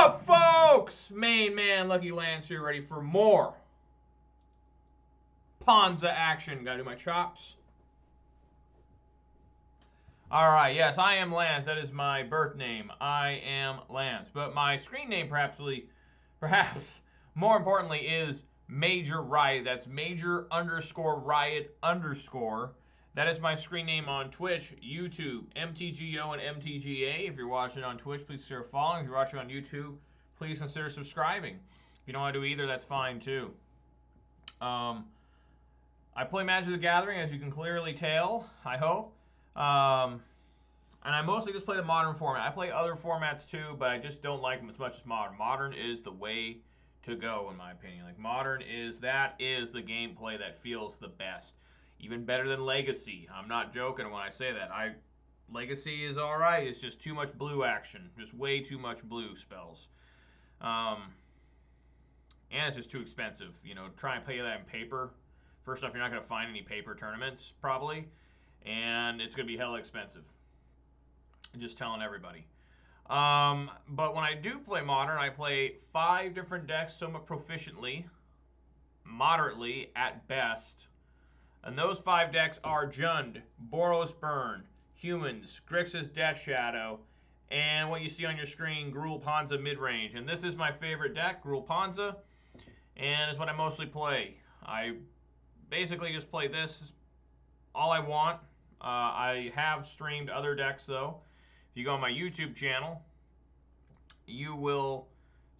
up, folks? Main man Lucky Lance here, ready for more Ponza action. Gotta do my chops. Alright, yes, I am Lance. That is my birth name. I am Lance. But my screen name, perhaps more importantly, is Major Riot. That's Major_Riot_. That is my screen name on Twitch, YouTube, MTGO, and MTGA. If you're watching on Twitch, please consider following. If you're watching on YouTube, please consider subscribing. If you don't want to do either, that's fine too. I play Magic the Gathering, as you can clearly tell, I hope. And I mostly just play the modern format. I play other formats too, but I just don't like them as much as modern. Modern is the way to go, in my opinion. Like, modern is the gameplay that feels the best. Even better than Legacy. I'm not joking when I say that. Legacy is alright. It's just too much blue action. Just way too much blue spells. And it's just too expensive. You know, try and play that in paper. First off, you're not going to find any paper tournaments, probably. And it's going to be hella expensive. I'm just telling everybody. But when I do play Modern, I play 5 different decks somewhat proficiently. Moderately, at best. And those 5 decks are Jund, Boros Burn, Humans, Grixis Death Shadow, and what you see on your screen, Gruul, Ponza, Midrange. And this is my favorite deck, Gruul, Ponza, and it's what I mostly play. I basically just play this all I want. I have streamed other decks, though. If you go on my YouTube channel, you will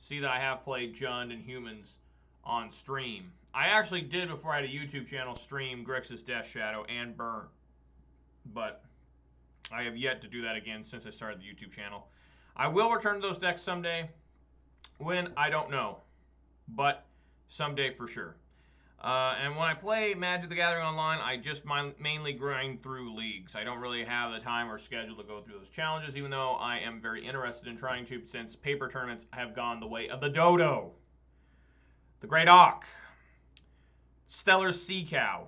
see that I have played Jund and Humans on stream. I actually did, before I had a YouTube channel, stream Grixis Death Shadow and Burn. But I have yet to do that again since I started the YouTube channel. I will return to those decks someday. When, I don't know. But someday for sure. And when I play Magic the Gathering online, I just mainly grind through leagues. I don't really have the time or schedule to go through those challenges, even though I am very interested in trying to, since paper tournaments have gone the way of the Dodo, the Great Auk, Stellar Sea Cow,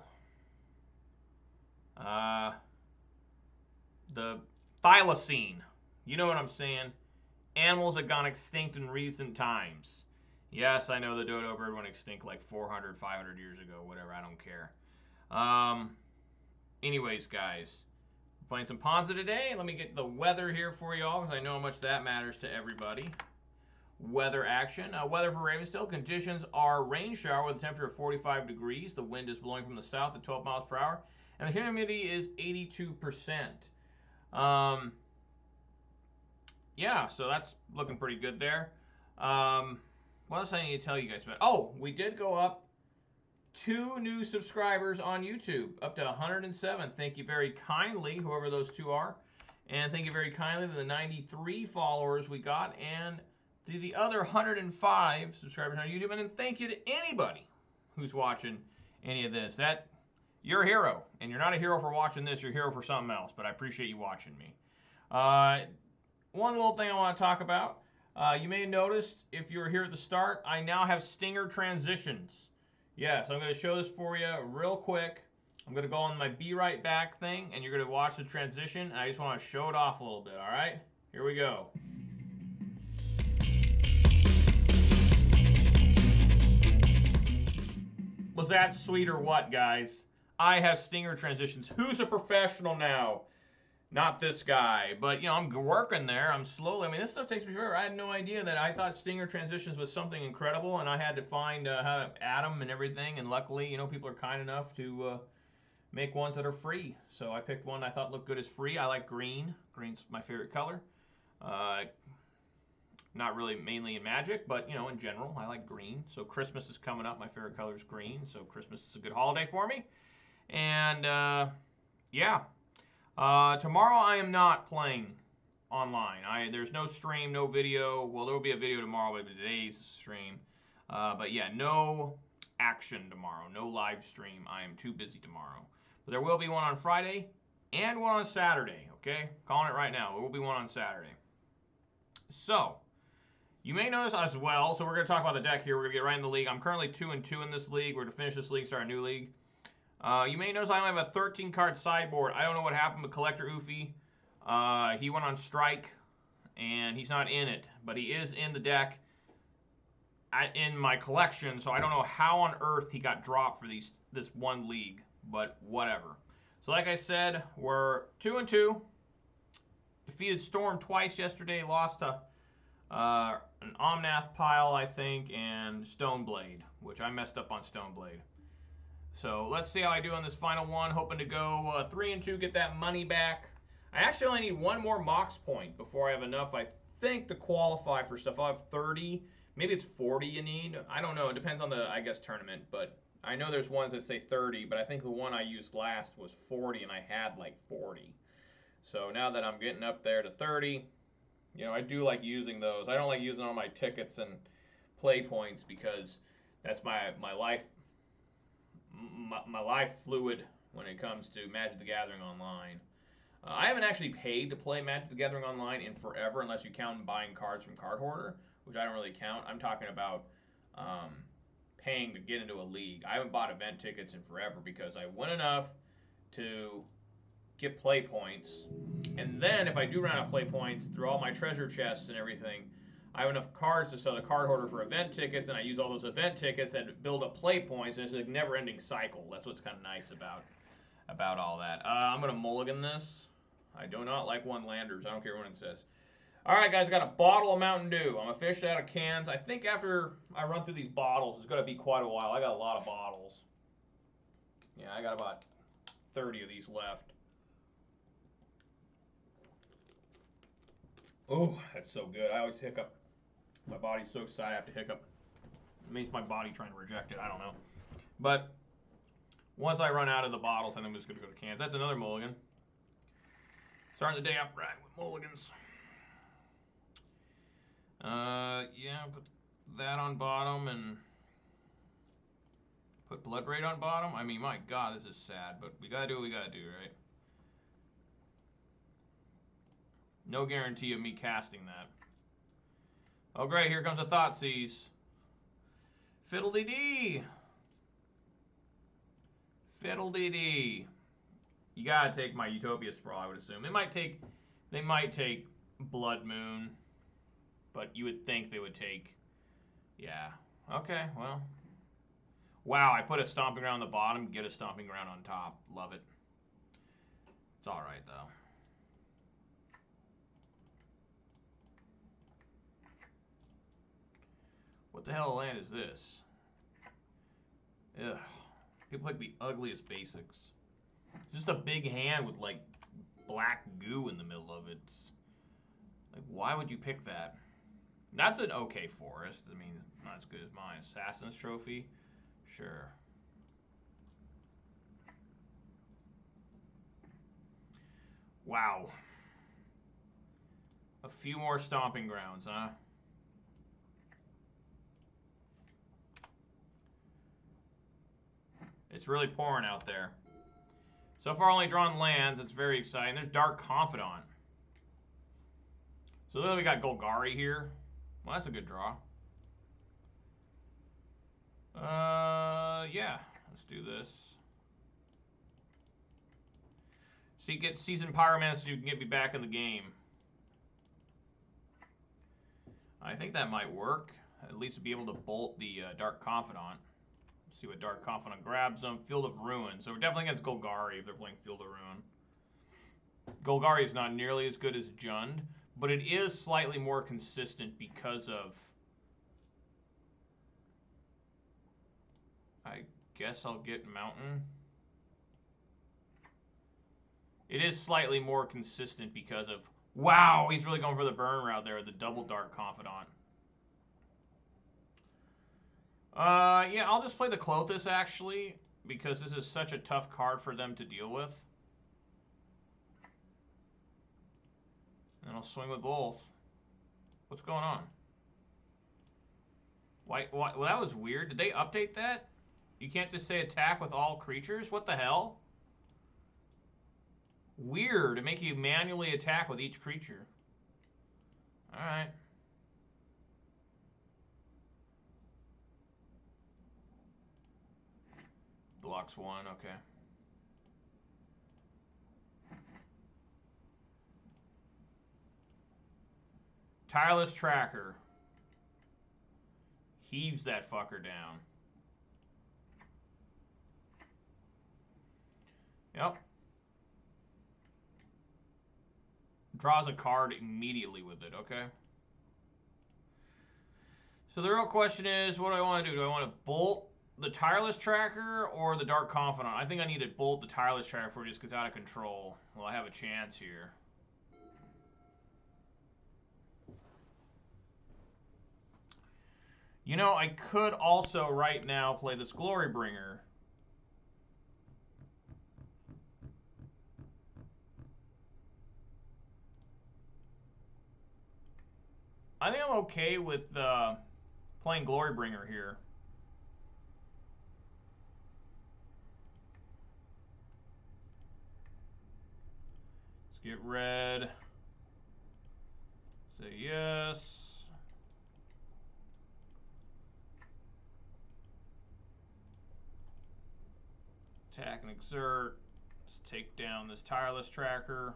the Thylacine. You know what I'm saying? Animals that gone extinct in recent times. Yes, I know the dodo bird went extinct like 400, 500 years ago. Whatever, I don't care. Anyways, guys, playing some Ponza today. Let me get the weather here for y'all, because I know how much that matters to everybody. Weather action. Weather for Ravensdale. Conditions are rain shower with a temperature of 45 degrees. The wind is blowing from the south at 12 miles per hour. And the humidity is 82%. Yeah, so that's looking pretty good there. What else I need to tell you guys about? Oh, we did go up 2 new subscribers on YouTube, up to 107. Thank you very kindly, whoever those 2 are. And thank you very kindly to the 93 followers we got, and to the other 105 subscribers on YouTube. And then thank you to anybody who's watching any of this. You're a hero, and you're not a hero for watching this. You're a hero for something else, but I appreciate you watching me. One little thing I want to talk about. You may have noticed, if you were here at the start, I now have stinger transitions. Yes, I'm going to show this for you real quick. I'm going to go on my Be Right Back thing, and you're going to watch the transition, and I just want to show it off a little bit, all right? Here we go. Was that sweet or what, guys? I have stinger transitions. Who's a professional now? Not this guy, but, you know, I'm working there. I'm slowly. I mean, this stuff takes me forever. I had no idea that. I thought stinger transitions was something incredible, and I had to find how to add them and everything. And luckily, you know, people are kind enough to make ones that are free. So I picked one I thought looked good as free. I like green. Green's my favorite color. Not really mainly in Magic, but, you know, in general, I like green. So Christmas is coming up. My favorite color is green. So Christmas is a good holiday for me. And, yeah. Tomorrow I am not playing online. There's no stream, no video. Well, there will be a video tomorrow with today's stream. But yeah, no action tomorrow. No live stream. I am too busy tomorrow. But there will be one on Friday and one on Saturday, okay? Calling it right now. There will be one on Saturday. So, you may notice as well, so we're going to talk about the deck here. We're going to get right in the league. I'm currently 2-2 in this league. We're going to finish this league, start a new league. You may notice I only have a 13-card sideboard. I don't know what happened with Collector Oofy. He went on strike, and he's not in it, but he is in the deck in my collection, so I don't know how on earth he got dropped for this one league, but whatever. So like I said, we're 2-2. Defeated Storm twice yesterday, lost to an Omnath pile, I think, and Stoneblade, which I messed up on Stoneblade. So let's see how I do on this final one. Hoping to go 3-2, get that money back. I actually only need one more Mox point before I have enough, I think, to qualify for stuff. I'll have 30. Maybe it's 40 you need. I don't know. It depends on the, I guess, tournament. But I know there's ones that say 30, but I think the one I used last was 40, and I had like 40. So now that I'm getting up there to 30, you know, I do like using those. I don't like using all my tickets and play points because that's my life fluid when it comes to Magic the Gathering Online. I haven't actually paid to play Magic the Gathering Online in forever, unless you count buying cards from Card Hoarder, which I don't really count. I'm talking about paying to get into a league. I haven't bought event tickets in forever because I win enough to get play points, and then if I do run out of play points through all my treasure chests and everything, I have enough cards to sell the Card Hoarder for event tickets, and I use all those event tickets that build up play points, and it's a never-ending cycle. That's what's kind of nice about all that. I'm going to mulligan this. I do not like one-landers. I don't care what it says. All right, guys, I got a bottle of Mountain Dew. I'm a fish out of cans. I think after I run through these bottles, it's going to be quite a while. I got a lot of bottles. Yeah, I got about 30 of these left. Oh, that's so good. I always hiccup. My body's so excited I have to hiccup. It means my body trying to reject it. I don't know. But once I run out of the bottles, I think I'm just going to go to cans. That's another mulligan. Starting the day off right with mulligans. Yeah, put that on bottom and put Blood Braid on bottom. I mean, my God, this is sad, but we got to do what we got to do, right? No guarantee of me casting that. Oh, great. Here comes a Thoughtseize. Fiddle-dee-dee. Fiddle-dee-dee. You got to take my Utopia Sprawl, I would assume. They might take Blood Moon, but you would think they would take... Yeah. Okay, well. Wow, I put a Stomping Ground on the bottom, get a Stomping Ground on top. Love it. It's all right, though. What the hell land is this? Ugh. People like the ugliest basics. It's just a big hand with, like, black goo in the middle of it. Like, why would you pick that? That's an okay forest. I mean, not as good as mine. Assassin's Trophy? Sure. Wow. A few more Stomping Grounds, huh? It's really pouring out there. So far, only drawn lands. It's very exciting. There's Dark Confidant. So then we got Golgari here. Well, that's a good draw. Yeah. Let's do this. So you get Seasoned Pyromancer so you can get me back in the game. I think that might work. At least be able to bolt the Dark Confidant. See what Dark Confidant grabs them. Field of Ruin. So we're definitely against Golgari if they're playing Field of Ruin. Golgari is not nearly as good as Jund, but it is slightly more consistent because of... I guess I'll get Mountain. It is slightly more consistent because of... Wow, he's really going for the burn route there, the double Dark Confidant. Yeah, I'll just play the Clothis, actually, because this is such a tough card for them to deal with. And I'll swing with both. What's going on? Why, well, that was weird. Did they update that? You can't just say attack with all creatures? What the hell? Weird. To make you manually attack with each creature. Alright. Blocks one, okay. Tireless Tracker. Heaves that fucker down. Yep. Draws a card immediately with it, okay? So the real question is, what do I want to do? Do I want to bolt the Tireless Tracker or the Dark Confidant? I think I need to bolt the Tireless Tracker before it just gets out of control. Well, I have a chance here. You know, I could also right now play this Glorybringer. I think I'm okay with playing Glorybringer here. Let's get red. Say yes. Attack and exert. Let's take down this Tireless Tracker.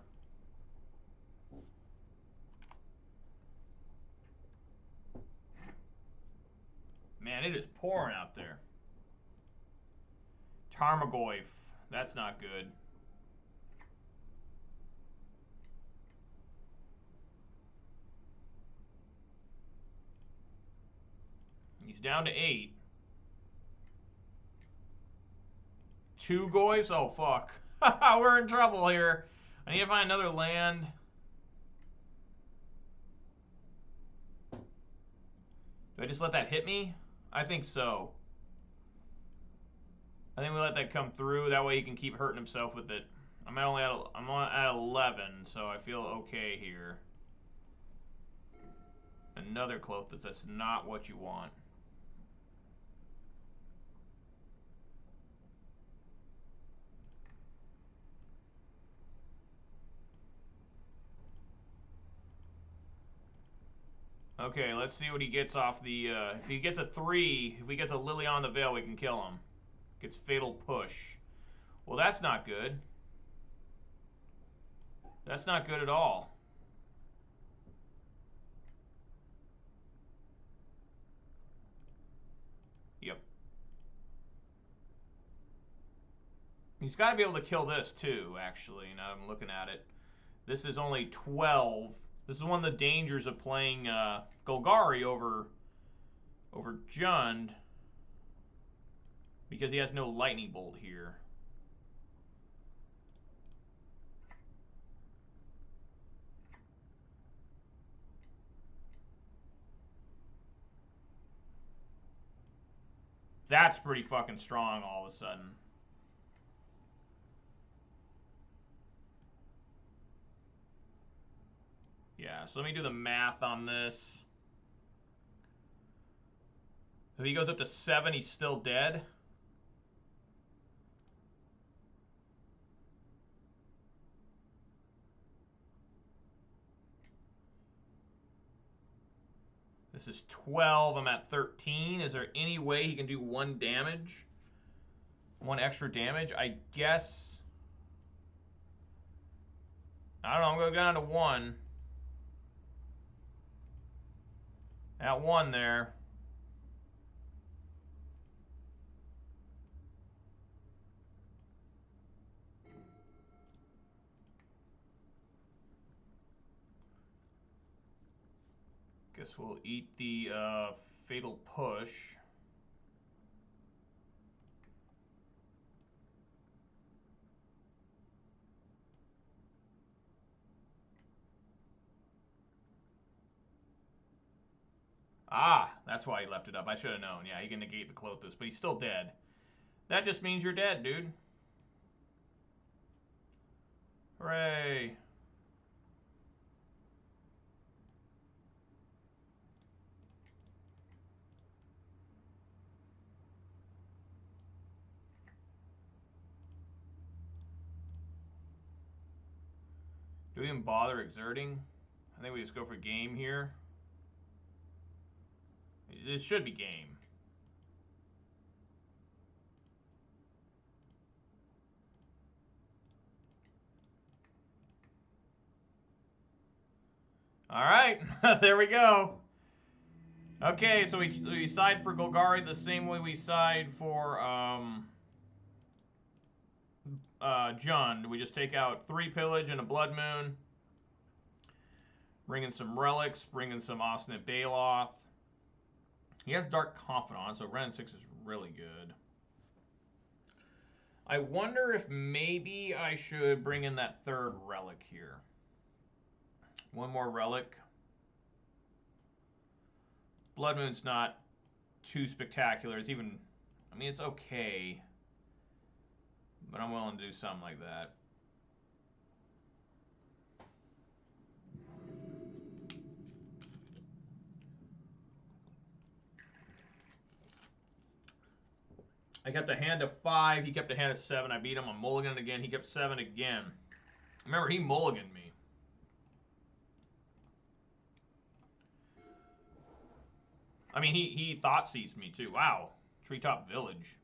Man, it is pouring out there. Tarmogoyf. That's not good. He's down to 8. 2 Goyfs? Oh, fuck. We're in trouble here. I need to find another land. Do I just let that hit me? I think so. I think we let that come through. That way he can keep hurting himself with it. I'm at 11, so I feel okay here. Another Clothis. That's not what you want. Okay, let's see what he gets off the... if he gets a 3, if he gets a Lily on the Veil, we can kill him. Gets Fatal Push. Well, that's not good. That's not good at all. Yep. He's got to be able to kill this, too, actually. Now I'm looking at it. This is only 12. This is one of the dangers of playing Golgari over Jund, because he has no Lightning Bolt here. That's pretty fucking strong all of a sudden. Yeah, so let me do the math on this. If he goes up to 7, he's still dead. This is 12. I'm at 13. Is there any way he can do 1 damage? 1 extra damage? I guess. I don't know. I'm going to go down to 1. At 1 there. Guess we'll eat the Fatal Push. Ah, that's why he left it up. I should have known. Yeah, he can negate the Clothis, but he's still dead. That just means you're dead, dude. Hooray. Do we even bother exerting? I think we just go for game here. It should be game. All right, there we go. Okay, so we side for Golgari the same way we side for Jund. We just take out 3 Pillage and a Blood Moon. Bring in some Relics, bring in some Obstinate Baloth. He has Dark Confidant, so Ren 6 is really good. I wonder if maybe I should bring in that 3rd Relic here. 1 more Relic. Blood Moon's not too spectacular. It's even, I mean, it's okay. But I'm willing to do something like that. I kept a hand of 5. He kept a hand of 7. I beat him. I'm mulliganing again. He kept 7 again. Remember, he mulliganed me. I mean, he Thoughtseized me too. Wow. Treetop Village.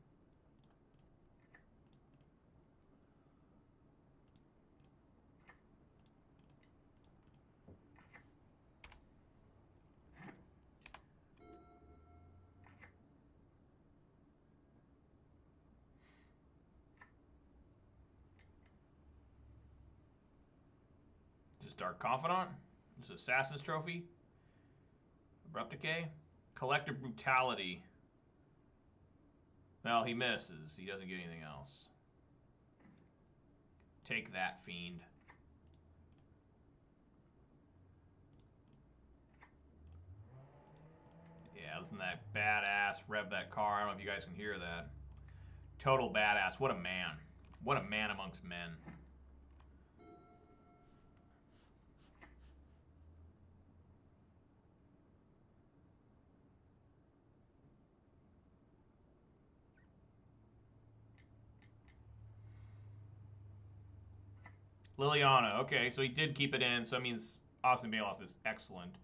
This is Dark Confidant. This is Assassin's Trophy. Abrupt Decay. Collective Brutality. Well, he misses. He doesn't get anything else. Take that, Fiend. Yeah, listen to that badass rev that car. I don't know if you guys can hear that. Total badass. What a man. What a man amongst men. Liliana. Okay, so he did keep it in, so that means Austin Bailoff is excellent.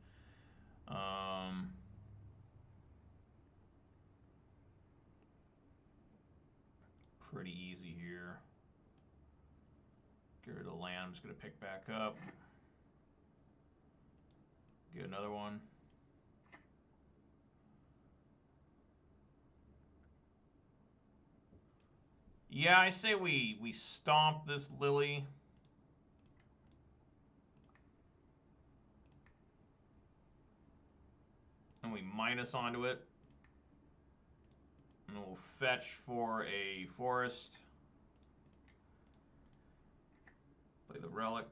Pretty easy here. Get rid of the land. I'm just going to pick back up. Get another one. Yeah, I say we stomp this Lily. And we minus onto it. And we'll fetch for a forest. Play the relic.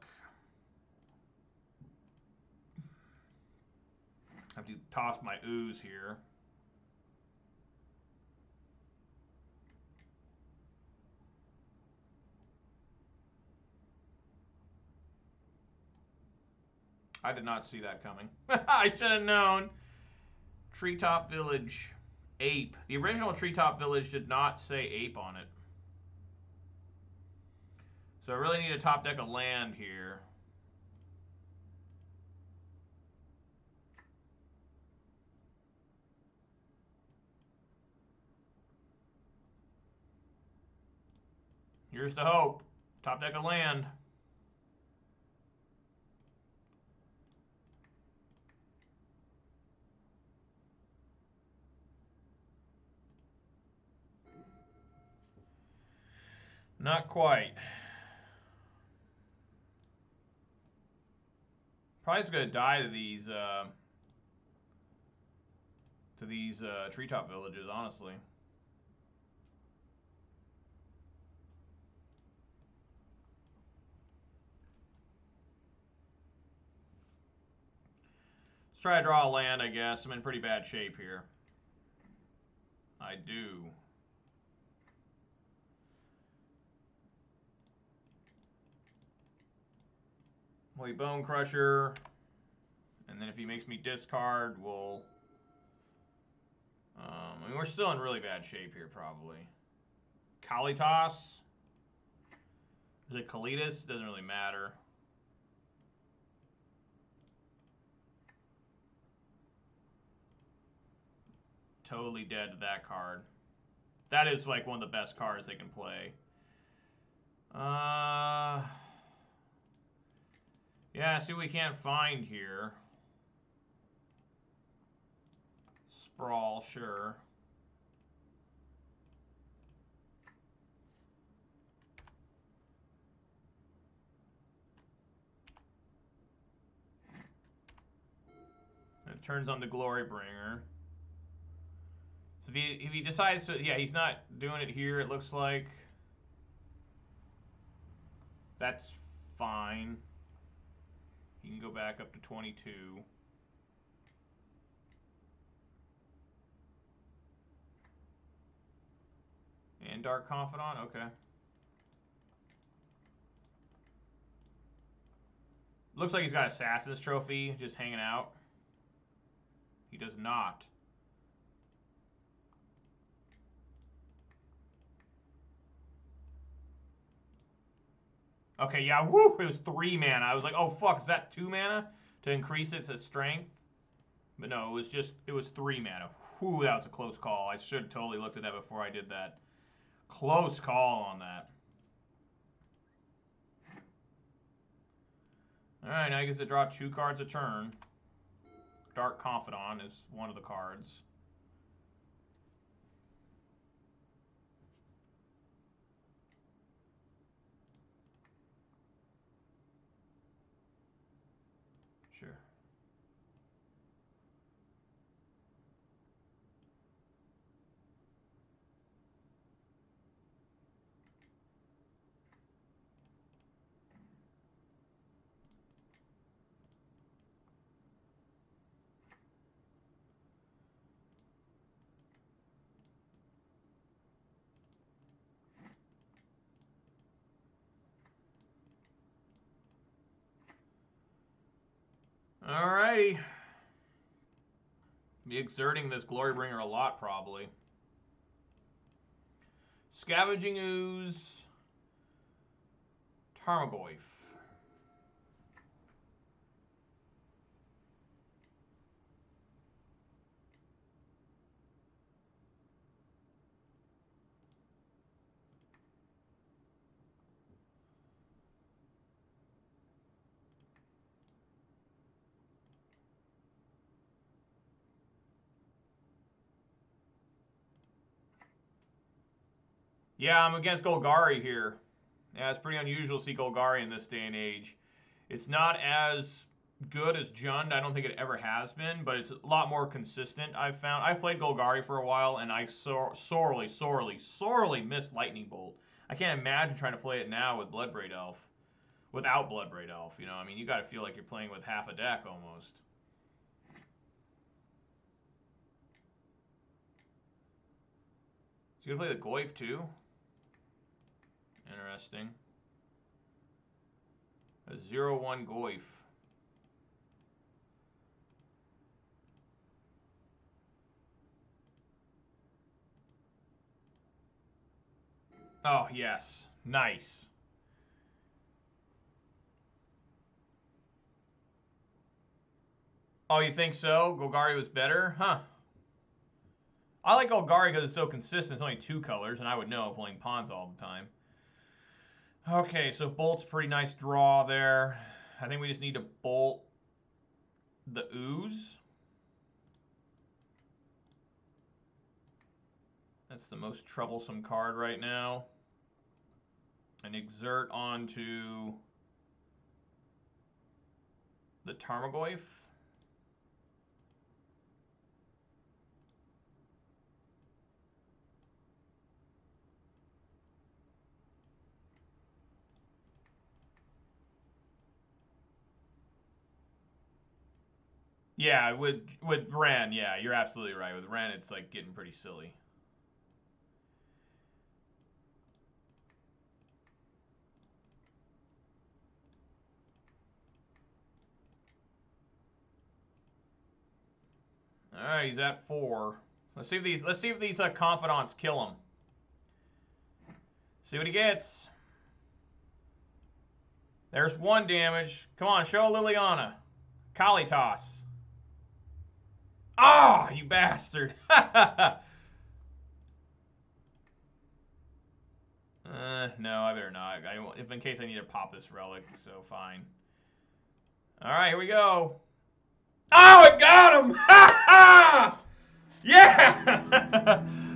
I have to toss my ooze here. I did not see that coming. I should have known. Treetop Village. Ape. The original Treetop Village did not say ape on it. So I really need to top deck a land here. Here's the hope. Top deck a land. Not quite. Probably just gonna die to these treetop villages, honestly. Let's try to draw a land, I guess. I'm in pretty bad shape here. I do. Play Bone Crusher. And then if he makes me discard, we'll... I mean, we're still in really bad shape here, probably. Kalitas. Is it Kalitas? Doesn't really matter. Totally dead to that card. That is like one of the best cards they can play. Yeah, see what we can't find here. Sprawl, sure. It turns on the Glorybringer. So if he decides to, yeah, he's not doing it here, it looks like. That's fine. He can go back up to 22. And Dark Confidant, okay. Looks like he's got Assassin's Trophy just hanging out. He does not. Okay, yeah, woo! It was 3 mana. I was like, oh fuck, is that 2 mana to increase its strength? But no, it was 3 mana. Whew, that was a close call. I should have totally looked at that before I did that. Close call on that. Alright, now he gets to draw 2 cards a turn. Dark Confidant is one of the cards. Sure. Alrighty. Be exerting this Glorybringer a lot, probably. Scavenging Ooze. Tarmogoyf. Yeah, I'm against Golgari here. Yeah, it's pretty unusual to see Golgari in this day and age. It's not as good as Jund. I don't think it ever has been, but it's a lot more consistent, I've found. I played Golgari for a while, and I sorely missed Lightning Bolt. I can't imagine trying to play it now with Bloodbraid Elf. Without Bloodbraid Elf, you know? I mean, you got to feel like you're playing with half a deck, almost. So you gonna play the Goyf, too? Interesting. A 0-1 Goyf. Oh, yes. Nice. Oh, you think so? Golgari was better? Huh. I like Golgari because it's so consistent. It's only 2 colors, and I would know playing Ponza all the time. Okay, so Bolt's pretty nice draw there. I think we just need to Bolt the Ooze. That's the most troublesome card right now. And exert onto the Tarmogoyf. Yeah, with Ren, yeah, you're absolutely right. With Ren, it's like getting pretty silly. All right, he's at 4. Let's see if these confidants kill him. See what he gets. There's 1 damage. Come on, show Liliana. Kalitas. Ah, you bastard. No, I better not. If in case I need to pop this relic, so fine. All right, here we go. Oh, it got him! Ha ha!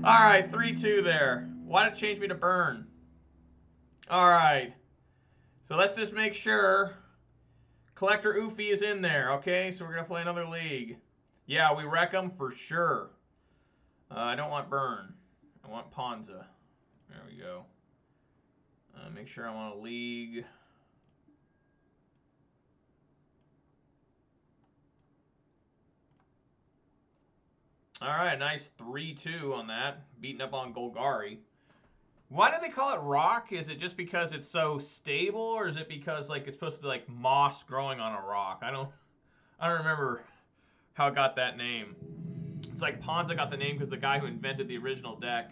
All right, 3-2 there. Why did it change me to burn? All right. So let's just make sure Collector Oofy is in there, okay? So we're going to play another league. Yeah, we wreck them for sure. I don't want burn. I want Ponza. There we go. Make sure I'm on a league. All right, nice 3-2 on that. Beating up on Golgari. Why do they call it rock? Is it just because it's so stable, or is it because like it's supposed to be like moss growing on a rock? I don't remember how it got that name. It's like Ponza got the name because the guy who invented the original deck.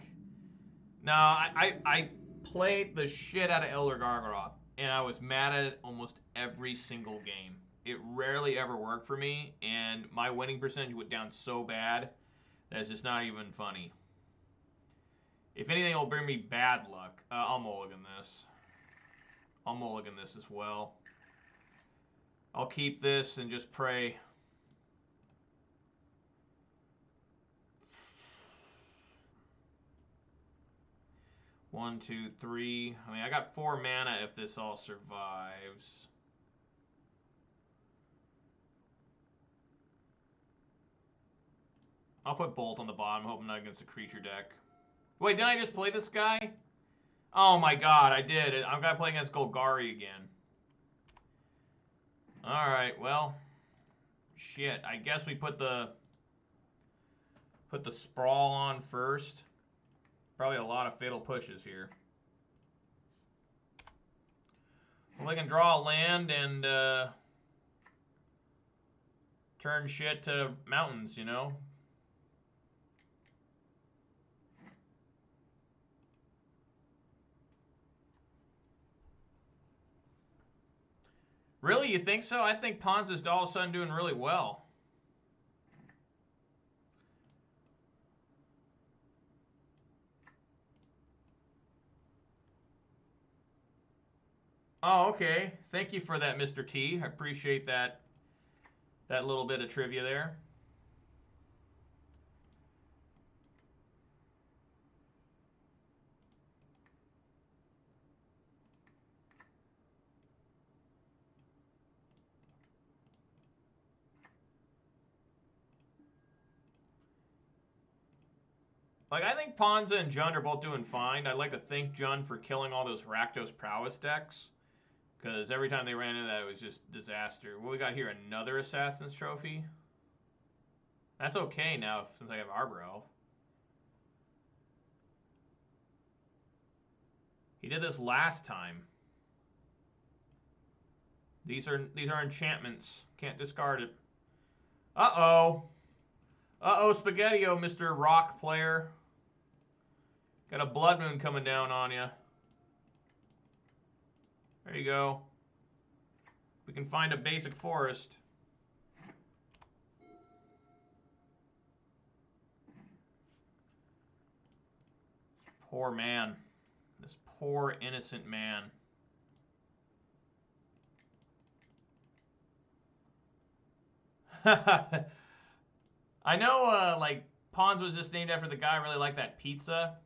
No, I played the shit out of Elder Gargaroth, and I was mad at it almost every single game. It rarely ever worked for me, and my winning percentage went down so bad that it's just not even funny. If anything, it'll bring me bad luck. I'll mulligan this. I'll mulligan this as well. I'll keep this and just pray. One, two, three. I mean, I got 4 mana if this all survives. I'll put Bolt on the bottom. Hope I'm not against a creature deck. Wait, didn't I just play this guy? Oh my god, I did. I'm going to play against Golgari again. Alright, well. Shit, I guess we put the Sprawl on first. Probably a lot of fatal pushes here. Well, they can draw a land and turn shit to mountains, you know? Really, you think so? I think Ponza's all of a sudden doing really well. Oh, okay. Thank you for that, Mr. T. I appreciate that little bit of trivia there. Like, I think Ponza and Jund are both doing fine. I'd like to thank Jund for killing all those Rakdos Prowess decks. Because every time they ran into that, it was just disaster. What we got here? Another Assassin's Trophy? That's okay now, since I have Arbor Elf. He did this last time. These are enchantments. Can't discard it. Uh-oh. Uh-oh, Spaghetti-O, Mr. Rock player. Got a Blood Moon coming down on you. There you go. We can find a basic forest. Poor man. This poor innocent man. I know, like, Ponza was just named after the guy. I really like that pizza.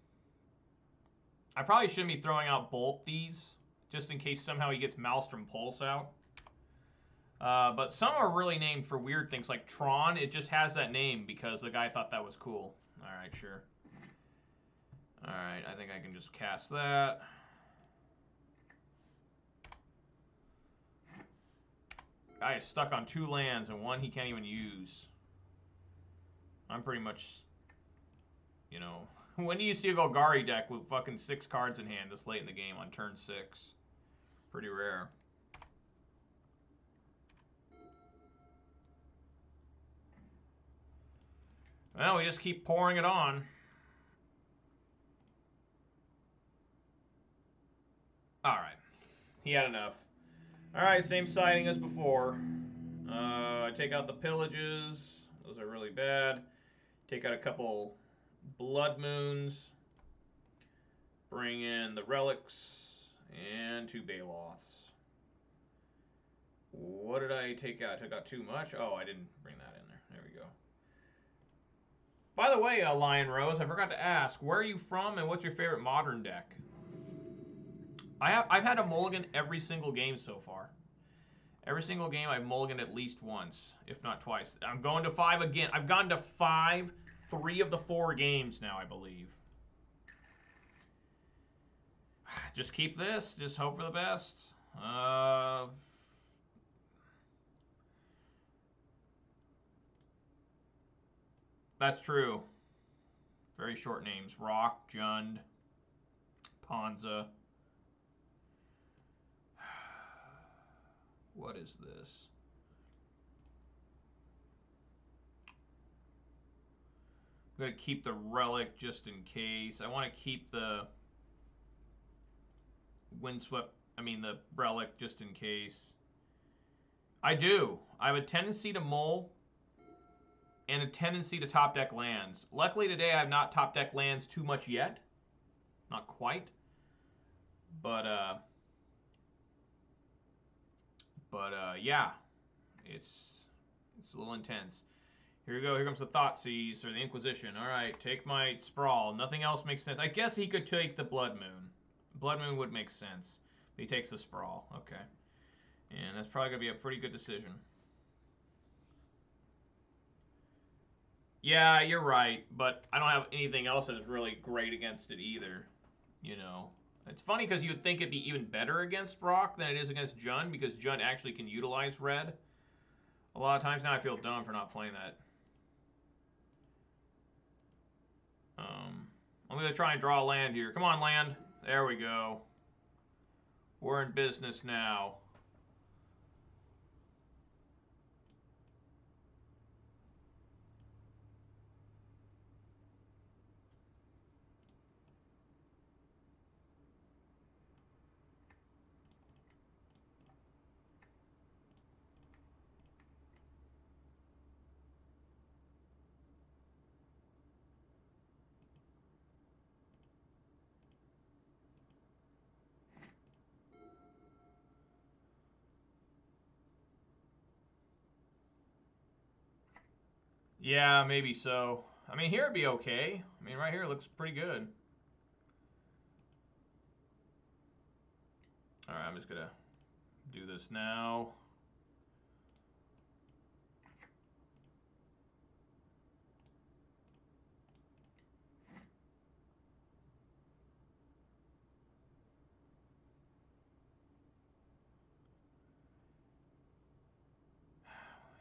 I probably shouldn't be throwing out Bolt these, just in case somehow he gets Maelstrom Pulse out. But some are really named for weird things, like Tron. It just has that name because the guy thought that was cool. Alright, sure. Alright, I think I can just cast that. Guy is stuck on 2 lands and 1 he can't even use. I'm pretty much, you know... When do you see a Golgari deck with fucking 6 cards in hand this late in the game on turn 6? Pretty rare. Well, we just keep pouring it on. Alright. He had enough. Alright, same siding as before. Take out the Pillages. Those are really bad. Take out a couple Blood Moons. Bring in the Relics. And 2 Baloths. What did I take out? I took out too much? Oh, I didn't bring that in there. There we go. By the way, Lion Rose, I forgot to ask, where are you from and what's your favorite modern deck? I've had a mulligan every single game so far. Every single game I've mulliganed at least once, if not twice. I'm going to 5 again. I've gone to 5, 3 of the 4 games now, I believe. Just keep this. Just hope for the best. That's true. Very short names. Rock, Jund, Ponza. What is this? I'm going to keep the relic just in case. I want to keep the windswept, the relic just in case. I do. I have a tendency to mull and a tendency to top deck lands. Luckily today I have not top deck lands too much yet. Not quite. But yeah. It's a little intense. Here we go. Here comes the Thoughtseize or the Inquisition. All right, take my Sprawl. Nothing else makes sense. I guess he could take the Blood Moon. Blood Moon would make sense. But he takes the Sprawl. Okay. And that's probably going to be a pretty good decision. Yeah, you're right. But I don't have anything else that is really great against it either. You know. It's funny because you would think it'd be even better against Brock than it is against Jund, because Jund actually can utilize red. A lot of times now I feel dumb for not playing that. I'm going to try and draw a land here. Come on, land. There we go. We're in business now. Yeah, maybe so. Here it'd be okay. Right here it looks pretty good. Alright, I'm just going to do this now.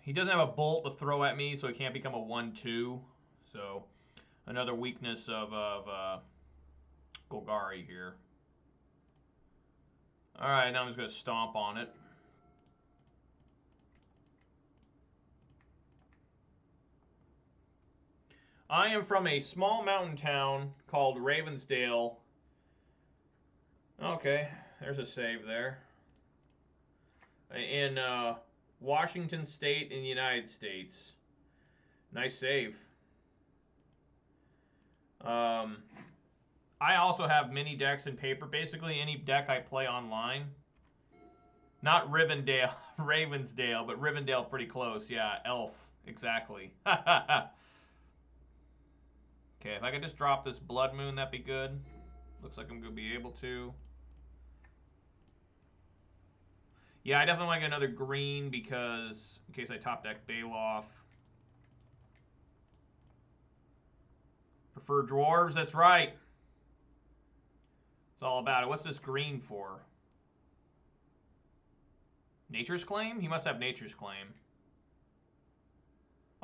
He doesn't have a bolt to throw at me, so he can't become a 1-2. So, another weakness of Golgari here. Alright, now I'm just going to stomp on it. I am from a small mountain town called Ravensdale. Okay, there's a save there. In Washington State in the United States. Nice save. I also have mini decks in paper. Basically, any deck I play online. Not Rivendell, Ravensdale, but Rivendell pretty close. Yeah, Elf. Exactly. Okay, if I could just drop this Blood Moon, that'd be good. Looks like I'm going to be able to. Yeah, I definitely want to get another green because in case I top deck Baloth. Prefer dwarves, that's right. It's all about it. What's this green for? Nature's Claim? He must have Nature's Claim.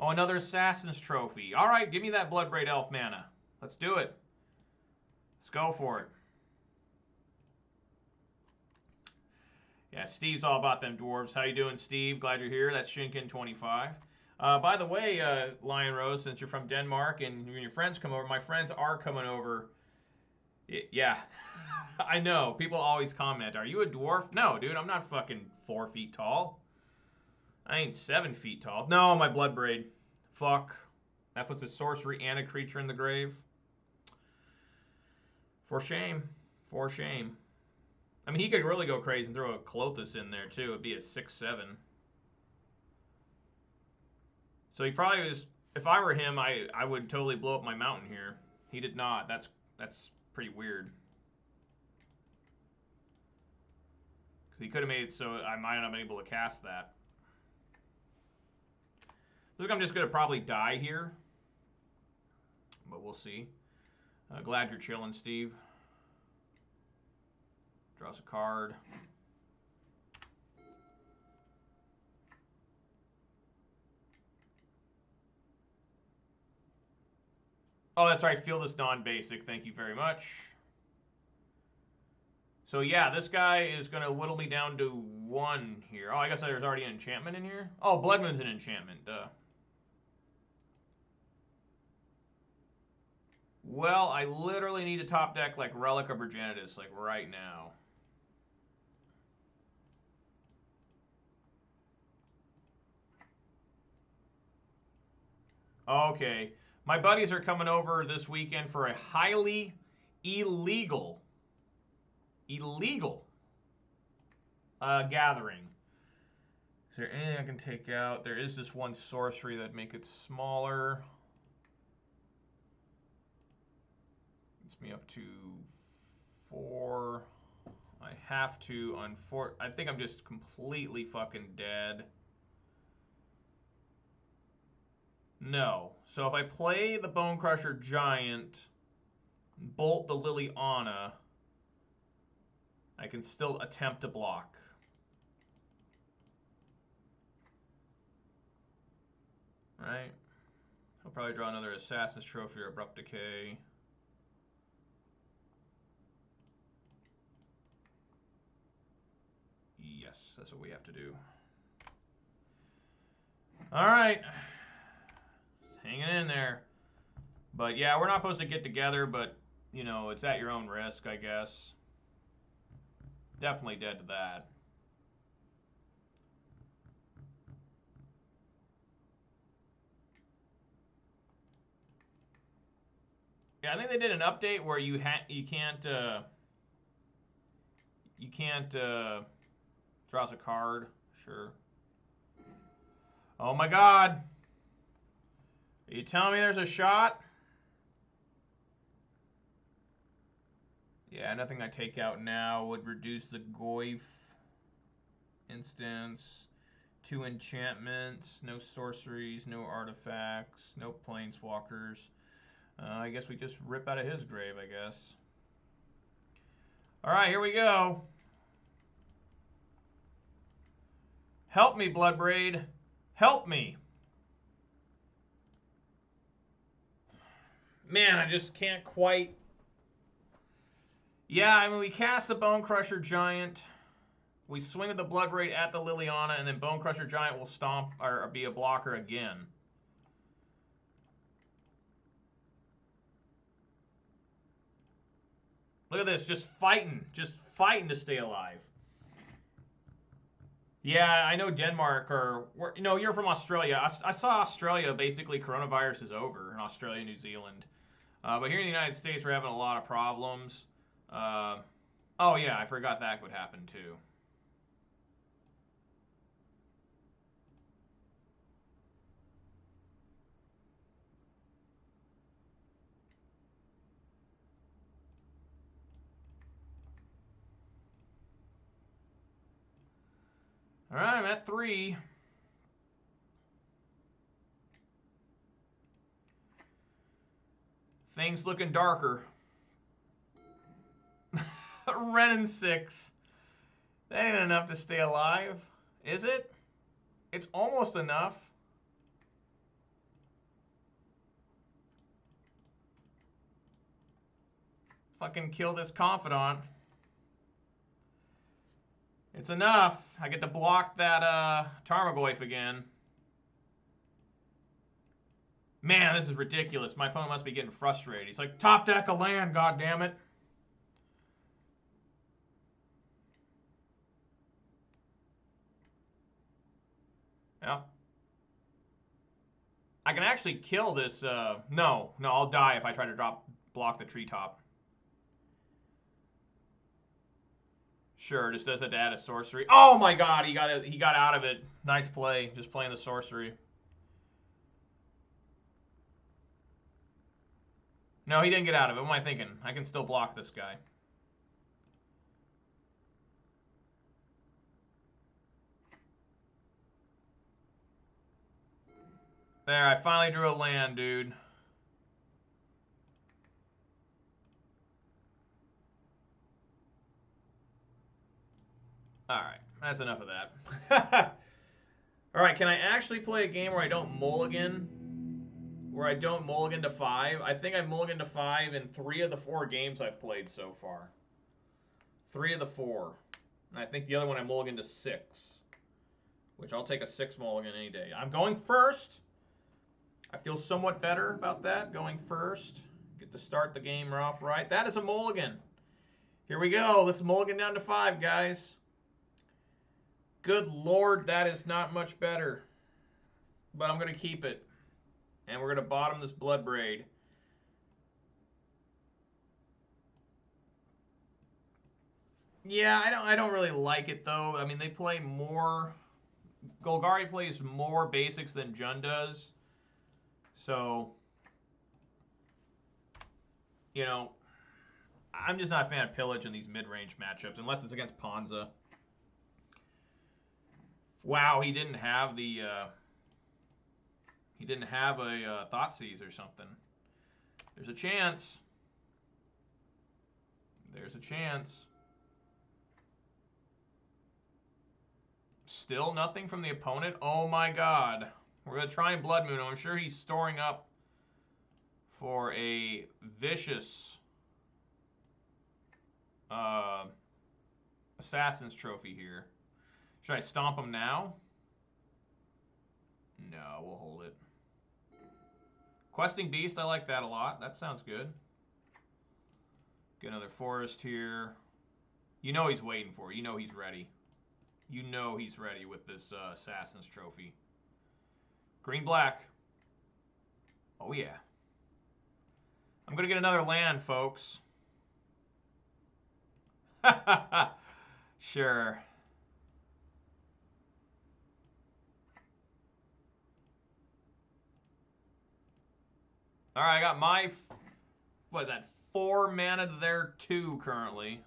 Oh, another Assassin's Trophy. All right, give me that Bloodbraid Elf mana. Let's do it. Let's go for it. Yeah, Steve's all about them dwarves. How you doing, Steve? Glad you're here. That's Shinkin25. By the way, Lion Rose, since you're from Denmark and when your friends come over, my friends are coming over. Yeah, I know. People always comment, are you a dwarf? No, dude, I'm not fucking 4 feet tall. I ain't 7 feet tall. No, my Bloodbraid. Fuck. That puts a sorcery and a creature in the grave. For shame. For shame. He could really go crazy and throw a Clothis in there, too. It'd be a 6-7. So he probably was if I were him, I would totally blow up my mountain here. He did not. That's pretty weird. Because he could have made it so I might not have been able to cast that. Looks like I'm just going to probably die here. But we'll see. Glad you're chilling, Steve. Draws a card. Oh, that's right. Field is non-basic. Thank you very much. So yeah, this guy is going to whittle me down to 1 here. Oh, I guess there's already an enchantment in here. Oh, Blood Moon's an enchantment. Duh. Well, I literally need to top deck like Relic of Progenitus, like right now. Okay. My buddies are coming over this weekend for a highly illegal gathering. Is there anything I can take out? There is this 1 sorcery that'd make it smaller. Gets me up to 4. I have to, I think I'm just completely fucking dead. No. So if I play the Bone Crusher Giant, bolt the Liliana, I can still attempt to block. Right? I'll probably draw another Assassin's Trophy or Abrupt Decay. Yes, that's what we have to do. All right. Hanging in there. But yeah, we're not supposed to get together, but, you know, it's at your own risk, I guess. Definitely dead to that. Yeah, I think they did an update where you can't draws a card. Sure. Oh my God. Are you telling me there's a shot? Yeah, nothing I take out now would reduce the Goyf instance. 2 enchantments, no sorceries, no artifacts, no planeswalkers. I guess we just rip out of his grave, I guess. All right, here we go. Help me, Bloodbraid. Help me. Man, I just can't quite. Yeah, I mean, we cast the Bone Crusher Giant. We swing at the Bloodbraid at the Liliana, and then Bone Crusher Giant will stomp or be a blocker again. Look at this, just fighting to stay alive. Yeah, I know Denmark you're from Australia. I saw Australia, basically coronavirus is over in Australia, New Zealand. But here in the United States, we're having a lot of problems. Oh yeah, I forgot that would happen too. All right, I'm at 3. Things looking darker. Renin 6. That ain't enough to stay alive, is it? It's almost enough. Fucking kill this Confidant. It's enough. I get to block that Tarmogoyf again. Man, this is ridiculous. My opponent must be getting frustrated. He's like, top deck a land, goddammit. Yeah. I can actually kill this. No, I'll die if I try to block the treetop. Sure, just does it to add a sorcery. Oh my God, he got out of it. Nice play, just playing the sorcery. No, he didn't get out of it. What am I thinking? I can still block this guy. There, I finally drew a land, dude. Alright, that's enough of that. Alright, can I actually play a game where I don't mulligan? Where I don't mulligan to 5? I think I mulligan to 5 in 3 of the 4 games I've played so far. 3 of the 4. And I think the other one I mulligan to 6. Which I'll take a 6 mulligan any day. I'm going first. I feel somewhat better about that, going first. Get to start the game off right. That is a mulligan. Here we go. Let's mulligan down to 5, guys. Good Lord, that is not much better. But I'm going to keep it. And we're going to bottom this Blood Braid. Yeah, I don't really like it, though. I mean, they play more... Golgari plays more basics than Jund does. So, you know, I'm just not a fan of Pillage in these mid-range matchups, unless it's against Ponza. Wow, he didn't have the... he didn't have a Thoughtseize or something. There's a chance. There's a chance. Still nothing from the opponent? Oh my god. We're going to try and Blood Moon. I'm sure he's storing up for a vicious Assassin's Trophy here. Should I stomp him now? No, we'll hold it. Questing Beast, I like that a lot. That sounds good. Get another forest here. You know he's waiting for it. You know he's ready. You know he's ready with this Assassin's Trophy. Green-black. Oh, yeah. I'm going to get another land, folks. Sure. All right, I got my, what, that 4 mana there, 2 currently.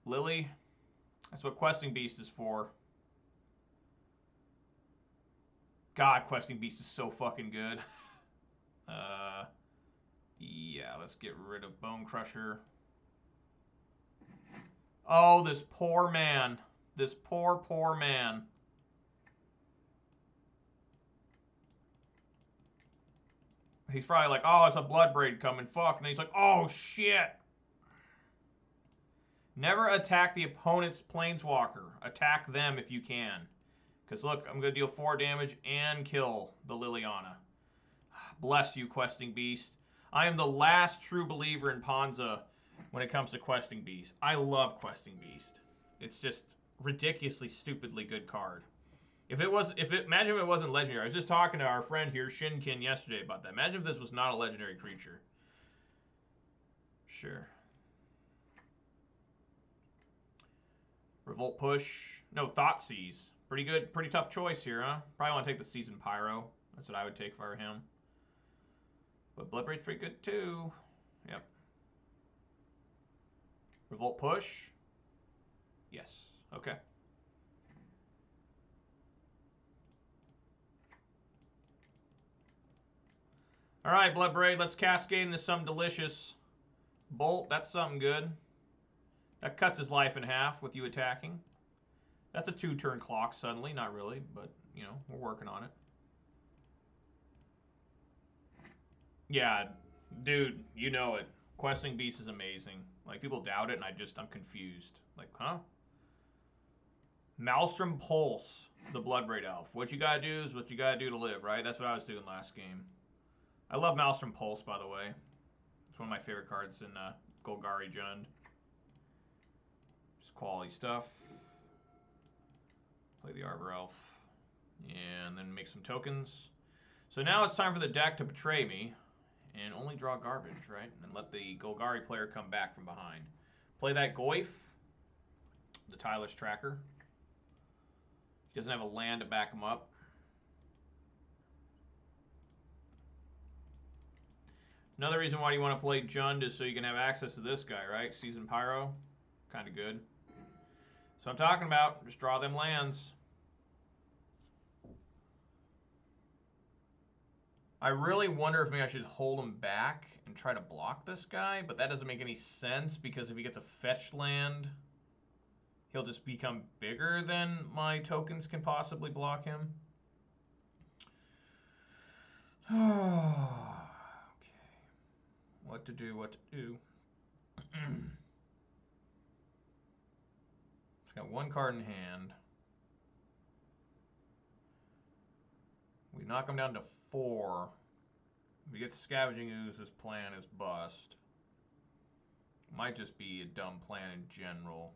Lily. That's what Questing Beast is for. God, Questing Beast is so fucking good. Yeah, let's get rid of Bone Crusher. Oh, this poor man. This poor, poor man. He's probably like, oh, it's a Blood Braid coming, fuck. And he's like, oh, shit. Never attack the opponent's Planeswalker. Attack them if you can. Because look, I'm going to deal 4 damage and kill the Liliana. Bless you, Questing Beast. I am the last true believer in Ponza when it comes to Questing Beast. I love Questing Beast. It's just ridiculously, stupidly good card. Imagine if it wasn't legendary. I was just talking to our friend here, Shinkin, yesterday about that. Imagine if this was not a legendary creature. Sure. Revolt Push. No, Thoughtseize. Pretty good, pretty tough choice here, huh? Probably want to take the Seasoned Pyro. That's what I would take for him. But Blood Braid's pretty good too. Yep. Revolt Push. Yes. Okay. All right, Blood Braid. Let's cascade into some delicious Bolt. That's something good. That cuts his life in half with you attacking. That's a 2-turn clock suddenly. Not really, but, you know, we're working on it. Yeah, dude, you know it. Questing Beast is amazing. Like, people doubt it, and I'm confused. Like, huh? Maelstrom Pulse, the Blood Braid Elf. What you gotta do is what you gotta do to live, right? That's what I was doing last game. I love Maelstrom Pulse, by the way. It's one of my favorite cards in Golgari Jund. Just quality stuff. Play the Arbor Elf. And then make some tokens. So now it's time for the deck to betray me. And only draw garbage, right? And let the Golgari player come back from behind. Play that Goyf. The Tireless Tracker. He doesn't have a land to back him up. Another reason why you want to play Jund is so you can have access to this guy, right? Seasoned Pyro. Kind of good. So I'm talking about. Just draw them lands. I really wonder if maybe I should hold him back and try to block this guy, but that doesn't make any sense because if he gets a fetch land, he'll just become bigger than my tokens can possibly block him. Okay. What to do, what to do. He's got one card in hand. We knock him down to 4. If he gets Scavenging Ooze, his plan is bust. Might just be a dumb plan in general.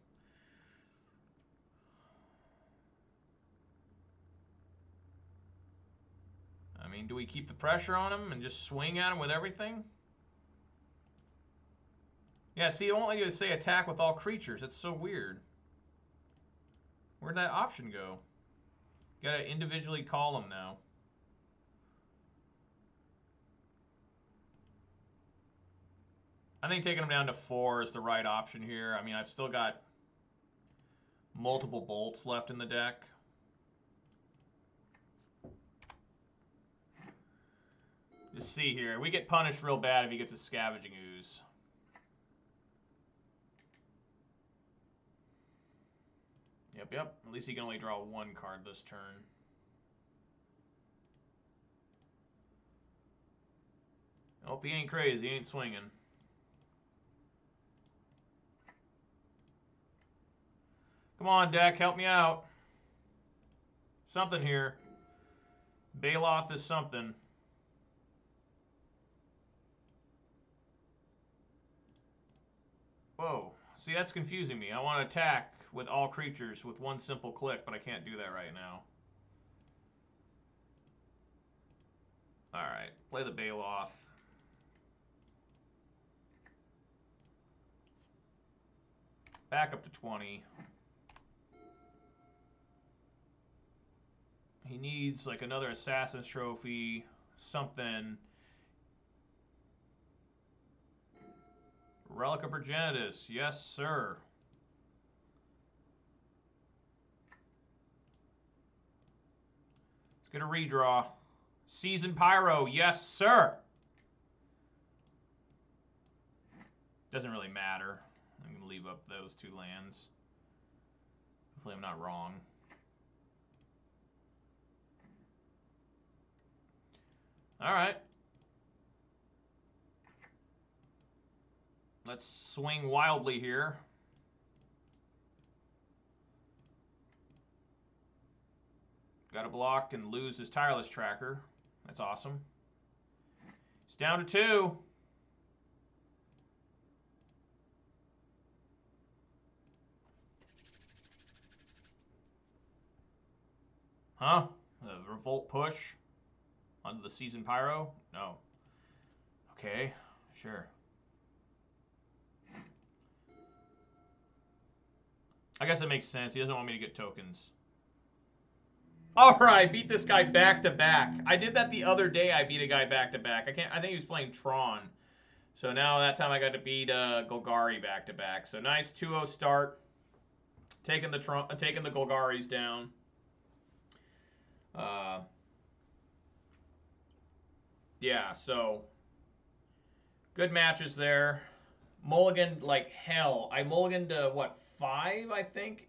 I mean, do we keep the pressure on him and just swing at him with everything? Yeah, see, it won't let you say attack with all creatures. That's so weird. Where'd that option go? You gotta individually call them now. I think taking them down to 4 is the right option here. I mean, I've still got multiple bolts left in the deck. Just see here. We get punished real bad if he gets a Scavenging Ooze. Yep. At least he can only draw 1 card this turn. Nope, he ain't crazy. He ain't swinging. Come on, deck. Help me out. Something here. Baloth is something. Whoa. See, that's confusing me. I want to attack with all creatures with one simple click, but I can't do that right now. Alright, play the Baloth. Back up to 20. He needs like another Assassin's Trophy, something. Relic of Progenitus, yes sir. Let's get a redraw. Seasoned Pyro, yes sir. Doesn't really matter. I'm going to leave up those 2 lands. Hopefully I'm not wrong. Alright. Let's swing wildly here. Got to block and lose his Tireless Tracker. That's awesome. It's down to 2. Huh? The Revolt push onto the Seasoned Pyro? No. Okay, sure. I guess it makes sense. He doesn't want me to get tokens. Alright, beat this guy back to back. I did that the other day. I beat a guy back to back. I think he was playing Tron. So now that time I got to beat Golgari back to back. So nice 2-0 start. Taking the Golgaris down. Yeah, so good matches there. Mulliganed like hell. I mulliganed what, 5, I think?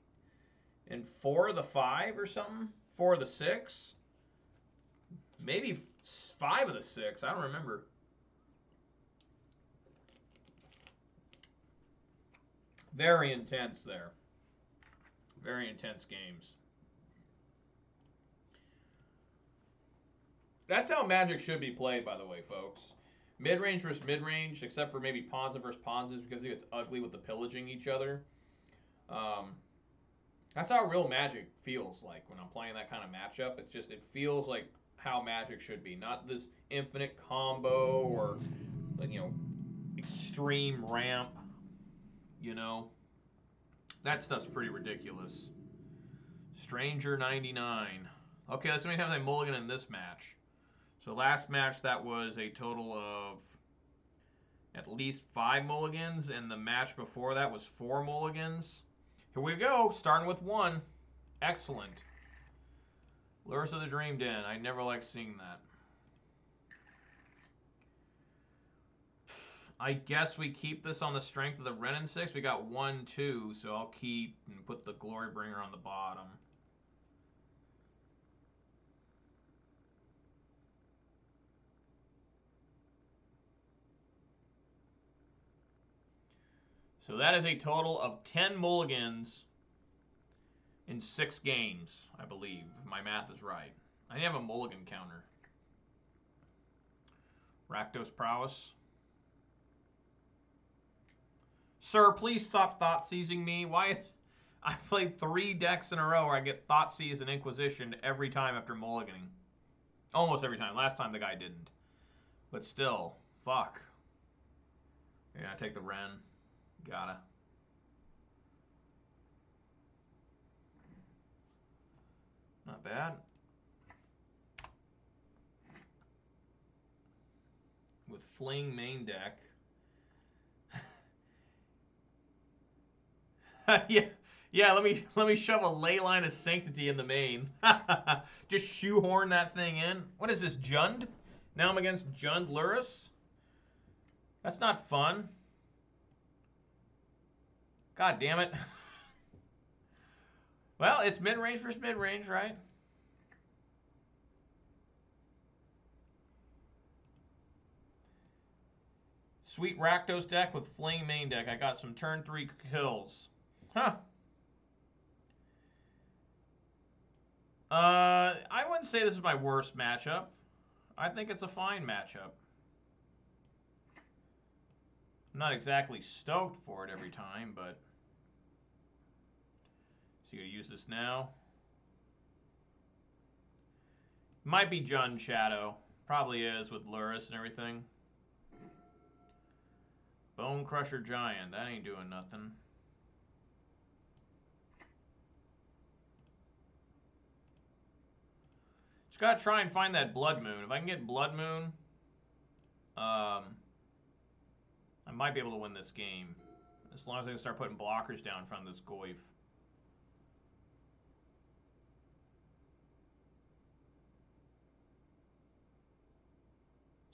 And 4 of the 5 or something? 4 of the 6? Maybe 5 of the 6. I don't remember. Very intense there. Very intense games. That's how Magic should be played, by the way, folks. Mid-range versus mid-range, except for maybe Ponza versus Ponzas because it gets ugly with the pillaging each other. That's how real Magic feels like when I'm playing that kind of matchup. It's just, it feels like how Magic should be. Not this infinite combo or, you know, extreme ramp, you know. That stuff's pretty ridiculous. Stranger 99. Okay, let's see how many times I mulligan in this match. So last match, that was a total of at least 5 mulligans, and the match before that was 4 mulligans. Here we go, starting with 1. Excellent. Lures of the Dream Den. I never like seeing that. I guess we keep this on the strength of the Ren and 6. We got 1, 2, so I'll keep and put the Glory Bringer on the bottom. So that is a total of 10 mulligans in 6 games, I believe, if my math is right. I didn't have a mulligan counter. Rakdos Prowess. Sir, please stop thought-seizing me. Why? I've played 3 decks in a row where I get Thoughtseize and Inquisition every time after mulliganing. Almost every time. Last time the guy didn't. But still, fuck. Yeah, I take the Ren. Gotta. Not bad. With Fling main deck. yeah. Let me shove a Leyline of Sanctity in the main. Just shoehorn that thing in. What is this, Jund? Now I'm against Jund Lurrus? That's not fun. God damn it. Well, it's mid-range versus mid-range, right? Sweet Rakdos deck with Fling main deck. I got some turn 3 kills. Huh. I wouldn't say this is my worst matchup. I think it's a fine matchup. I'm not exactly stoked for it every time, but... So you're going to use this now. Might be Jund Shadow. Probably is with Lurrus and everything. Bone Crusher Giant. That ain't doing nothing. Just gotta try and find that Blood Moon. If I can get Blood Moon, I might be able to win this game. As long as I can start putting blockers down in front of this Goyf.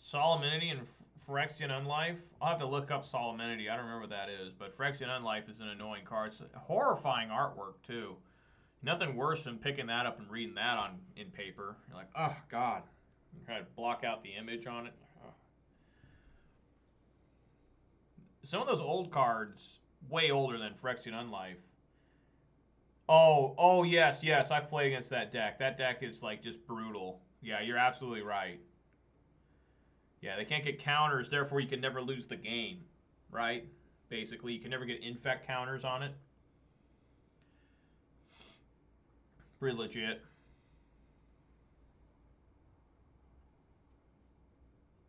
Solemnity and Phyrexian Unlife. I'll have to look up Solemnity. I don't remember what that is, but Phyrexian Unlife is an annoying card. It's horrifying artwork too. Nothing worse than picking that up and reading that in paper. You're like, oh god. You try to block out the image on it. Oh. Some of those old cards, way older than Phyrexian Unlife. Oh yes. I've played against that deck. That deck is like just brutal. Yeah, you're absolutely right. Yeah, they can't get counters, therefore you can never lose the game, right? Basically, you can never get infect counters on it. Pretty legit.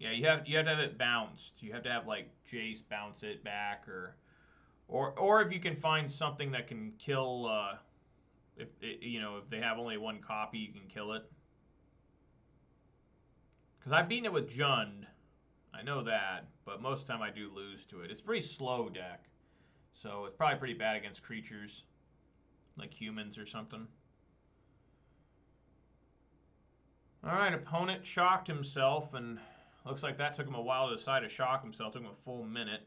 Yeah, you have to have it bounced. You have to have like Jace bounce it back, or if you can find something that can kill. If they have only 1 copy, you can kill it. Because I've beaten it with Jund. I know that, but most of the time I do lose to it. It's a pretty slow deck, so it's probably pretty bad against creatures, like humans or something. Alright, opponent shocked himself, and looks like that took him a while to decide to shock himself. It took him a full minute.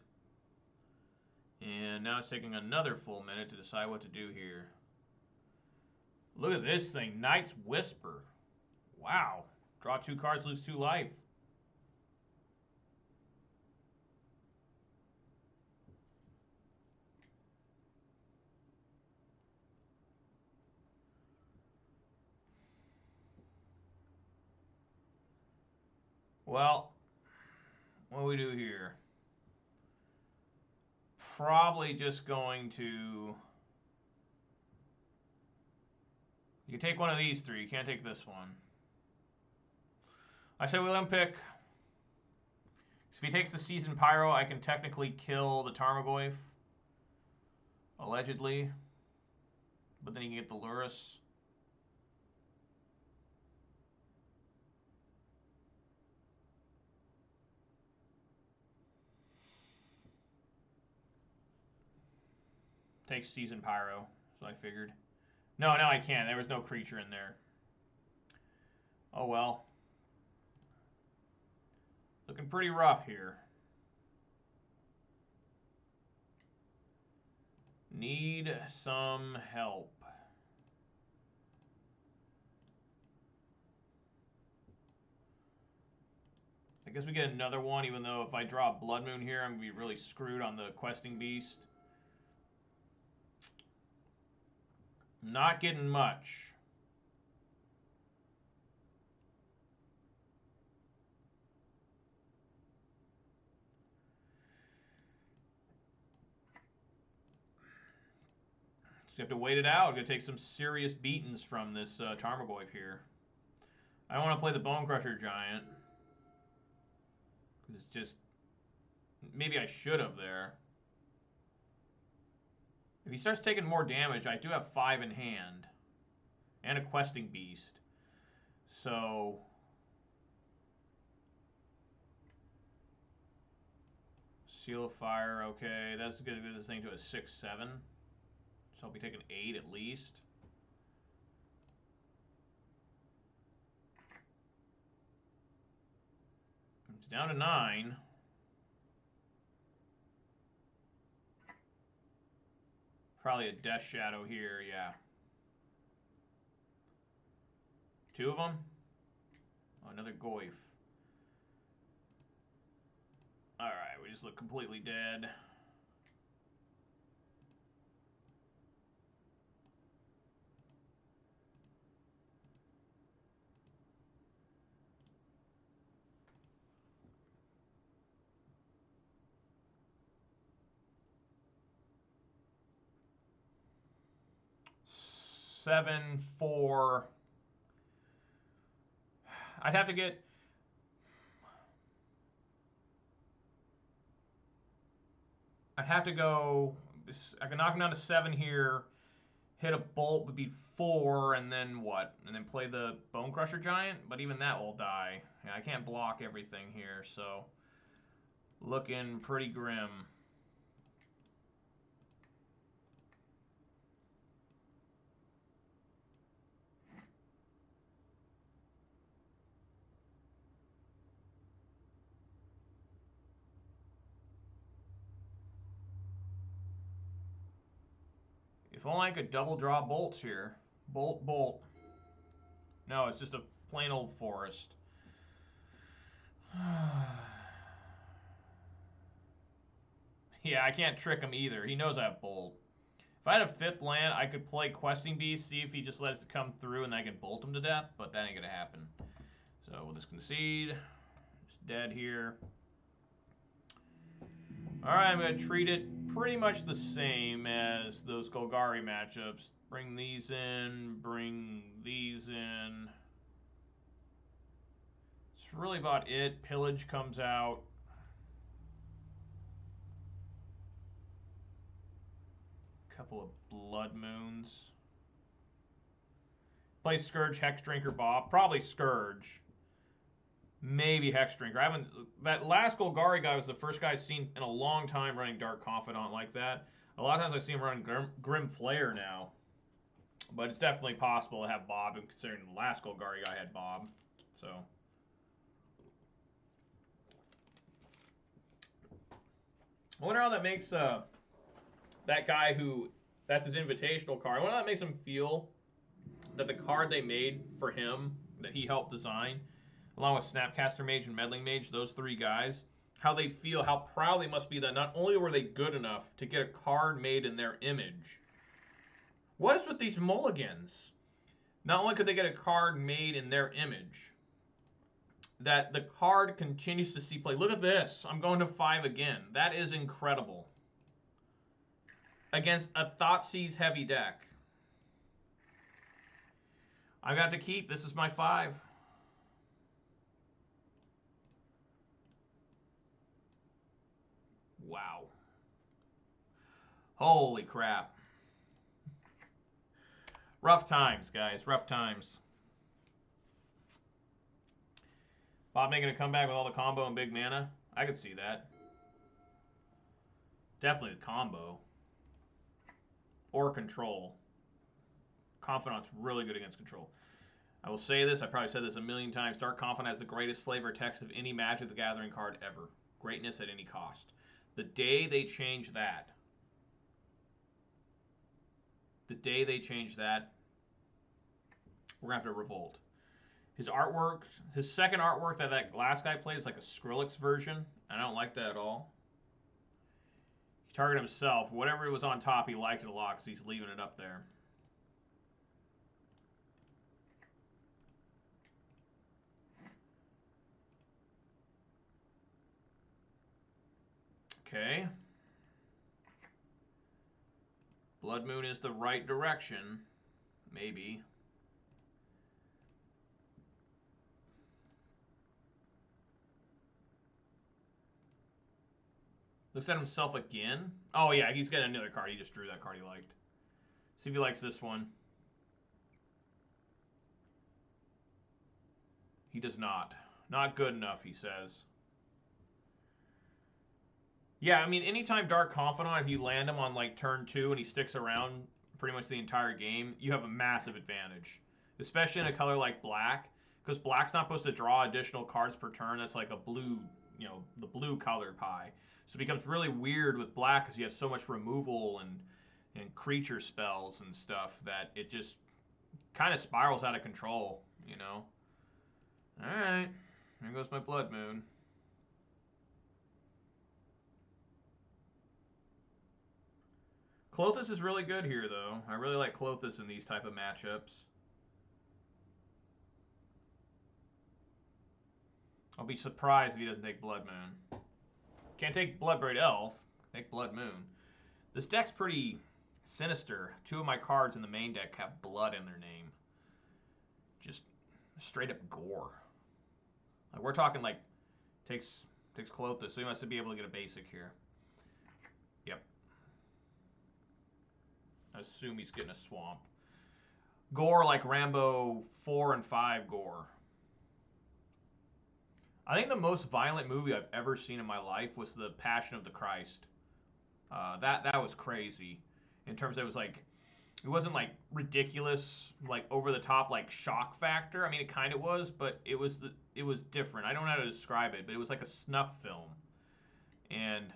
And now it's taking another full minute to decide what to do here. Look at this thing, Knight's Whisper. Wow. Draw 2 cards, lose 2 life. Well, what do we do here? Probably just going to... You can take one of these 3. You can't take this one. I say we let him pick. If he takes the Seasoned Pyro, I can technically kill the Tarmogoyf. Allegedly. But then he can get the Lurrus. Takes Season Pyro, so I figured. No, now I can't. There was no creature in there. Oh well. Looking pretty rough here. Need some help. I guess we get another one, even though if I draw Blood Moon here, I'm going to be really screwed on the Questing Beast. Not getting much. So you have to wait it out. Going to take some serious beatings from this Tarmogoyf here. I don't want to play the Bone Crusher Giant. It's just... Maybe I should have there. If he starts taking more damage, I do have 5 in hand. And a Questing Beast. So... Seal of Fire, okay. That's going to get this thing to a 6-7. So I'll be taking 8 at least. It's down to 9. Probably a Death Shadow here, yeah. 2 of them? Oh, another Goyf. Alright, we just look completely dead. Seven, 4. I'd have to get... I'd have to go... I can knock him down to 7 here. Hit a bolt would be 4, and then what? And then play the Bone Crusher Giant? But even that will die. Yeah, I can't block everything here, so... Looking pretty grim. If only I could double draw bolts here. Bolt, bolt. No, it's just a plain old forest. Yeah, I can't trick him either. He knows I have bolt. If I had a 5th land, I could play Questing Beast, see if he just lets it come through, and I can bolt him to death, but that ain't gonna happen. So we'll just concede. Just dead here. Alright, I'm gonna treat it pretty much the same as those Golgari matchups. Bring these in, bring these in. It's really about it. Pillage comes out. Couple of Blood Moons. Play Scourge, Hexdrinker, Bob. Probably Scourge. Maybe Hexdrinker. I haven't... That last Golgari guy was the first guy I've seen in a long time running Dark Confidant like that. A lot of times I see him running Grim Flayer now. But it's definitely possible to have Bob, and considering the last Golgari guy had Bob. So... I wonder how that makes... that guy who, that's his invitational card. I wonder how that makes him feel that the card they made for him, that he helped design, along with Snapcaster Mage and Meddling Mage, those 3 guys, how they feel, how proud they must be that not only were they good enough to get a card made in their image. What is with these mulligans? Not only could they get a card made in their image, that the card continues to see play. Look at this. I'm going to 5 again. That is incredible. Against a Thoughtseize heavy deck. I got to keep. This is my 5. Wow. Holy crap. Rough times, guys. Rough times. Bob making a comeback with all the combo and big mana. I could see that. Definitely the combo. or control. Confidant's really good against control. I will say this, I probably said this a million times. Dark Confidant has the greatest flavor text of any Magic the Gathering card ever. Greatness at any cost. The day they change that, we're going to have to revolt. His artwork, his second artwork that last guy played is like a Skrillex version. I don't like that at all. He targeted himself. Whatever was on top, he liked it a lot because he's leaving it up there. Okay. Blood Moon is the right direction. Maybe. Looks at himself again. Oh, yeah, he's got another card. He just drew that card he liked. See if he likes this one. He does not. Not good enough, he says. Yeah, I mean, anytime Dark Confidant, if you land him on like turn 2 and he sticks around pretty much the entire game, you have a massive advantage. Especially in a color like black, because black's not supposed to draw additional cards per turn. That's like a blue, you know, the blue color pie. So it becomes really weird with black because you have so much removal and creature spells and stuff that it just kind of spirals out of control, you know. Alright, there goes my Blood Moon. Klothys is really good here, though. I really like Klothys in these type of matchups. I'll be surprised if he doesn't take Blood Moon. Can't take Bloodbraid Elf. Take Blood Moon. This deck's pretty sinister. 2 of my cards in the main deck have blood in their name. Just straight up gore. Like we're talking like takes Klothys, so he must be able to get a basic here. Yep. I assume he's getting a swamp. Gore like Rambo 4 and 5 gore. I think the most violent movie I've ever seen in my life was The Passion of the Christ. That was crazy. In terms of it wasn't like ridiculous, like over the top, like shock factor. I mean, it kind of was, but it was different. I don't know how to describe it, but it was like a snuff film. And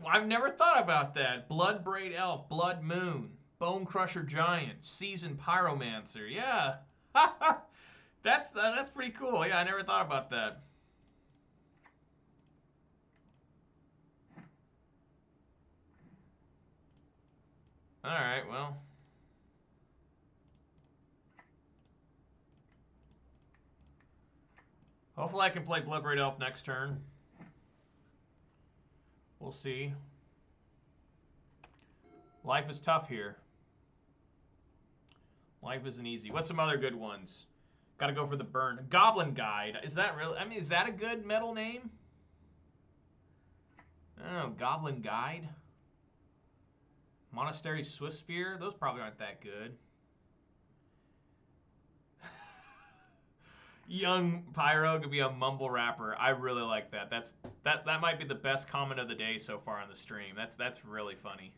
I've never thought about that. Bloodbraid Elf, Blood Moon, Bone Crusher Giant, Seasoned Pyromancer. Yeah. That's pretty cool. Yeah, I never thought about that. Alright, well. Hopefully I can play Bloodbraid Elf next turn. We'll see. Life is tough here. Life isn't easy. What's some other good ones? Gotta go for the burn. Goblin Guide. Is that really... I mean, is that a good metal name? I don't know. Goblin Guide? Monastery Swift Spear? Those probably aren't that good. Young Pyro could be a mumble rapper. I really like that. That might be the best comment of the day so far on the stream. That's really funny.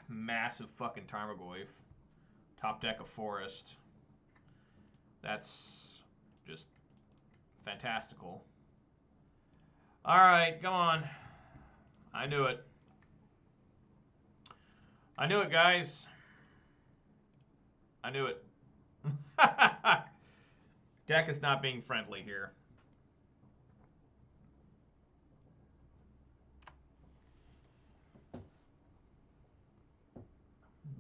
Massive fucking Tarmogoyf. Top deck of Forest. That's just fantastical. Alright, come on. I knew it. I knew it, guys. I knew it. Deck is not being friendly here.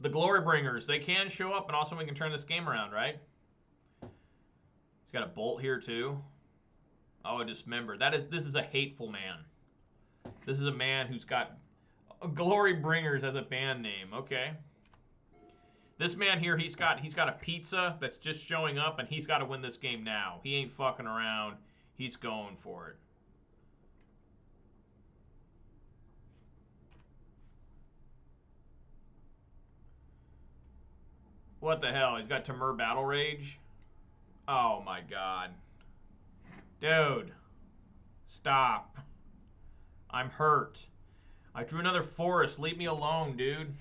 The Glory Bringers, they can show up, and also we can turn this game around, right? He's got a Bolt here too. Oh, a Dismember. This is a hateful man. This is a man who's got Glory Bringers as a band name. Okay. This man here, he's got a pizza that's just showing up, and he's got to win this game now. He ain't fucking around. He's going for it. What the hell? He's got Temur Battle Rage? Oh my god. Dude. Stop. I'm hurt. I drew another forest. Leave me alone, dude.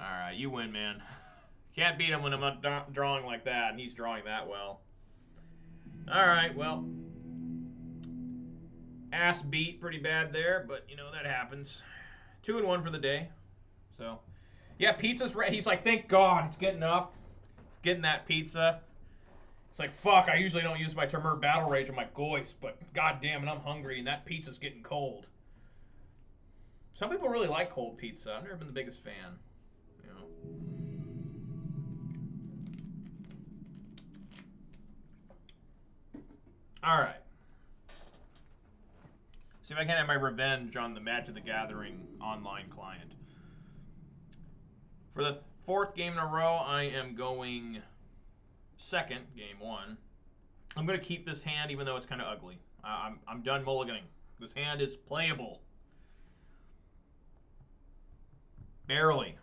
Alright, you win, man. Can't beat him when I'm drawing like that, and he's drawing that well. Alright, well. Ass beat pretty bad there, but, you know, that happens. 2-1 for the day. So, yeah, pizza's ready. He's like, thank God, it's getting up. It's getting that pizza. It's like, fuck, I usually don't use my Temur Battle Rage on my Goist, but goddamn it, I'm hungry, and that pizza's getting cold. Some people really like cold pizza. I've never been the biggest fan. You know. All right. See if I can have my revenge on the Magic the Gathering online client. For the fourth game in a row, I am going second, game one. I'm going to keep this hand even though it's kind of ugly. I'm done mulliganing. This hand is playable. Barely.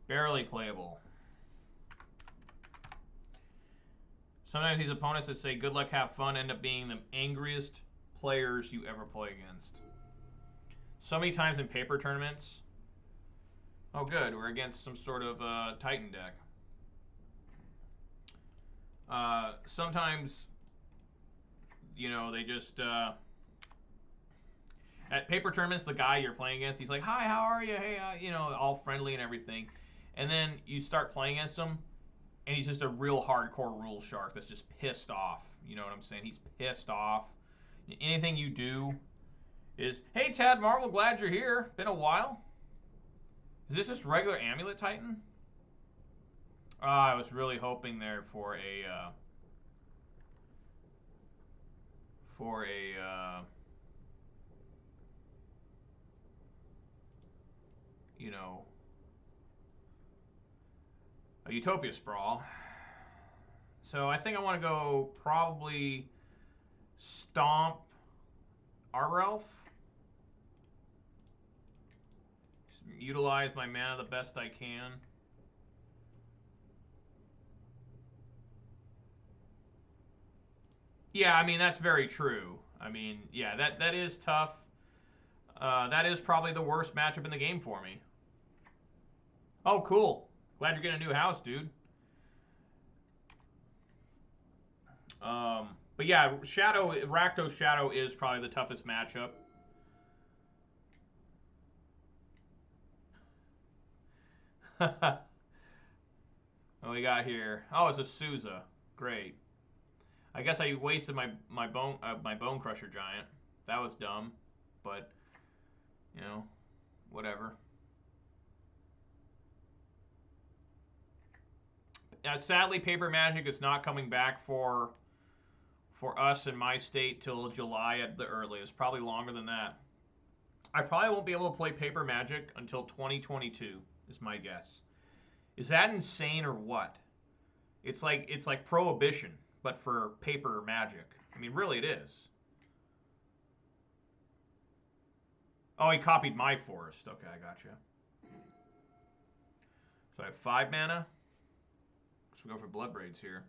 Barely playable. Sometimes these opponents that say good luck, have fun end up being the angriest players you ever play against. So many times in paper tournaments. Oh good, we're against some sort of Titan deck. Sometimes, you know, they just... at paper tournaments, the guy you're playing against, he's like, hi, how are you? Hey, you know, all friendly and everything. And then you start playing against him, and he's just a real hardcore rule shark that's just pissed off. You know what I'm saying? He's pissed off. Anything you do is, hey, Tad Marvel, glad you're here. Been a while. Is this just regular Amulet Titan? I was really hoping there for a... you know, a Utopia Sprawl. So I think I want to go probably Stomp Arbor Elf. Just utilize my mana the best I can. Yeah, I mean, that's very true. I mean, yeah, that is tough. That is probably the worst matchup in the game for me. Oh, cool. Glad you're getting a new house, dude. But yeah, Rakdos Shadow is probably the toughest matchup. What we got here? Oh, it's a Souza. Great. I guess I wasted my bone crusher giant. That was dumb, but you know, whatever. Sadly, Paper Magic is not coming back for us in my state till July at the earliest. Probably longer than that. I probably won't be able to play Paper Magic until 2022 is my guess. Is that insane or what? It's like Prohibition, but for Paper Magic. I mean, really, it is. Oh, he copied my forest. Okay, I gotcha. So I have 5 mana. So we go for Bloodbraids here.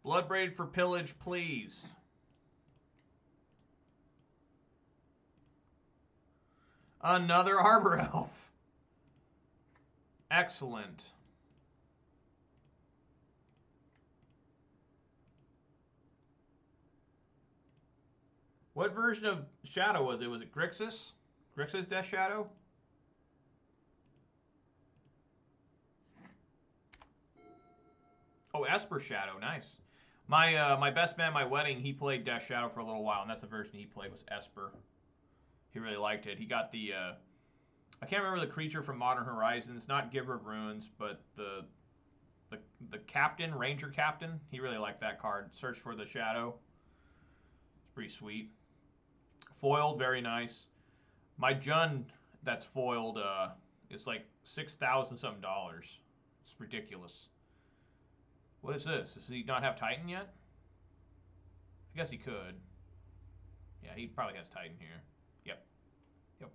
Bloodbraid for pillage, please. Another Arbor Elf. Excellent. What version of Shadow was it? Was it Grixis? Grixis Death Shadow? Oh, Esper Shadow. Nice. My best man at my wedding, he played Death Shadow for a little while, and that's the version he played was Esper. He really liked it. He got the... I can't remember the creature from Modern Horizons. Not Giver of Runes, but the captain, Ranger Captain. He really liked that card. Search for the Shadow. It's pretty sweet. Foiled, very nice. My Jund that's foiled is like $6,000 something. It's ridiculous. What is this? Does he not have Titan yet? I guess he could. Yeah, he probably has Titan here. Yep. Yep.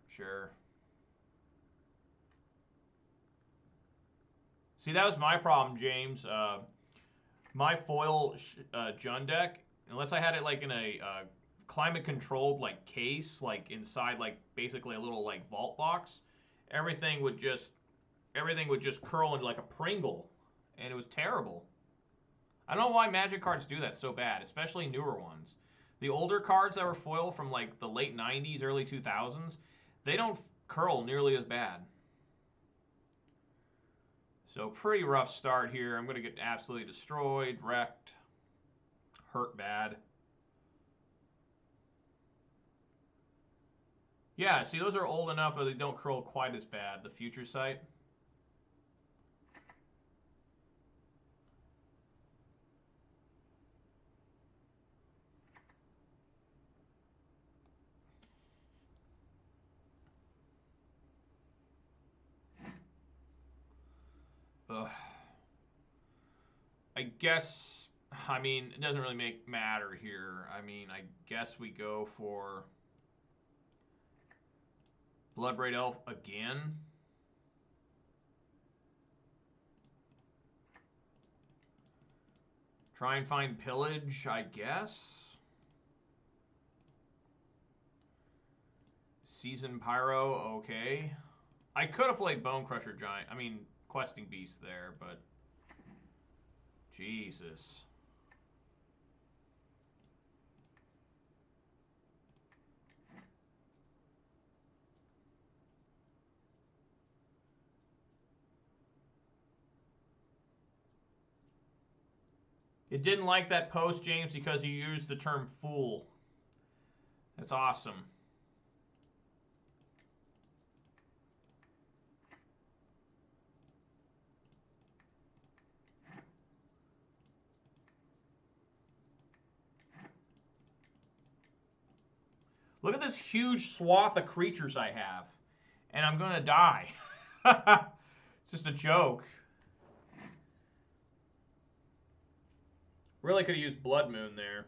Sure. See, that was my problem, James. My foil Jund deck, unless I had it like in a climate controlled like case, like inside like basically a little like vault box, everything would just curl into like a Pringle, and it was terrible. I don't know why Magic cards do that so bad, especially newer ones. The older cards that were foil from like the late 90s, early 2000s, they don't curl nearly as bad. So pretty rough start here. I'm going to get absolutely destroyed, wrecked, hurt bad. Yeah, see, those are old enough that they don't curl quite as bad. The Future Sight. Ugh. I guess, I mean, it doesn't really matter here. I mean, I guess we go for Bloodbraid Elf again. Try and find Pillage, I guess. Season Pyro, okay. I could have played Bone Crusher Giant. I mean, Questing Beast there, but Jesus. It didn't like that post, James, because you used the term fool. That's awesome. Look at this huge swath of creatures I have. And I'm going to die. It's just a joke. Really could have used Blood Moon there.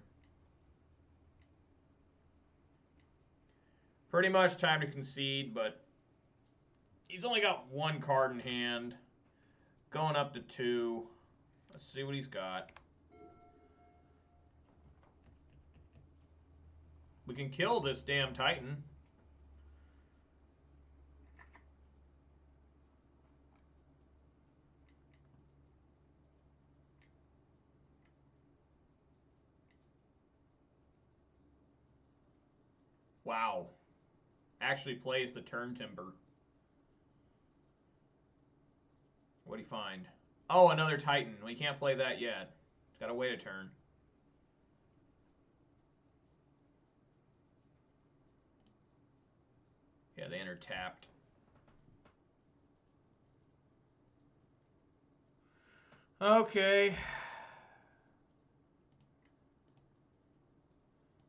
Pretty much time to concede, but he's only got one card in hand. Going up to 2. Let's see what he's got. We can kill this damn Titan. Wow. Actually plays the Turn Timber. What'd he find? Oh, another Titan. We can't play that yet. It's got to wait a turn. Yeah, they enter tapped. Okay.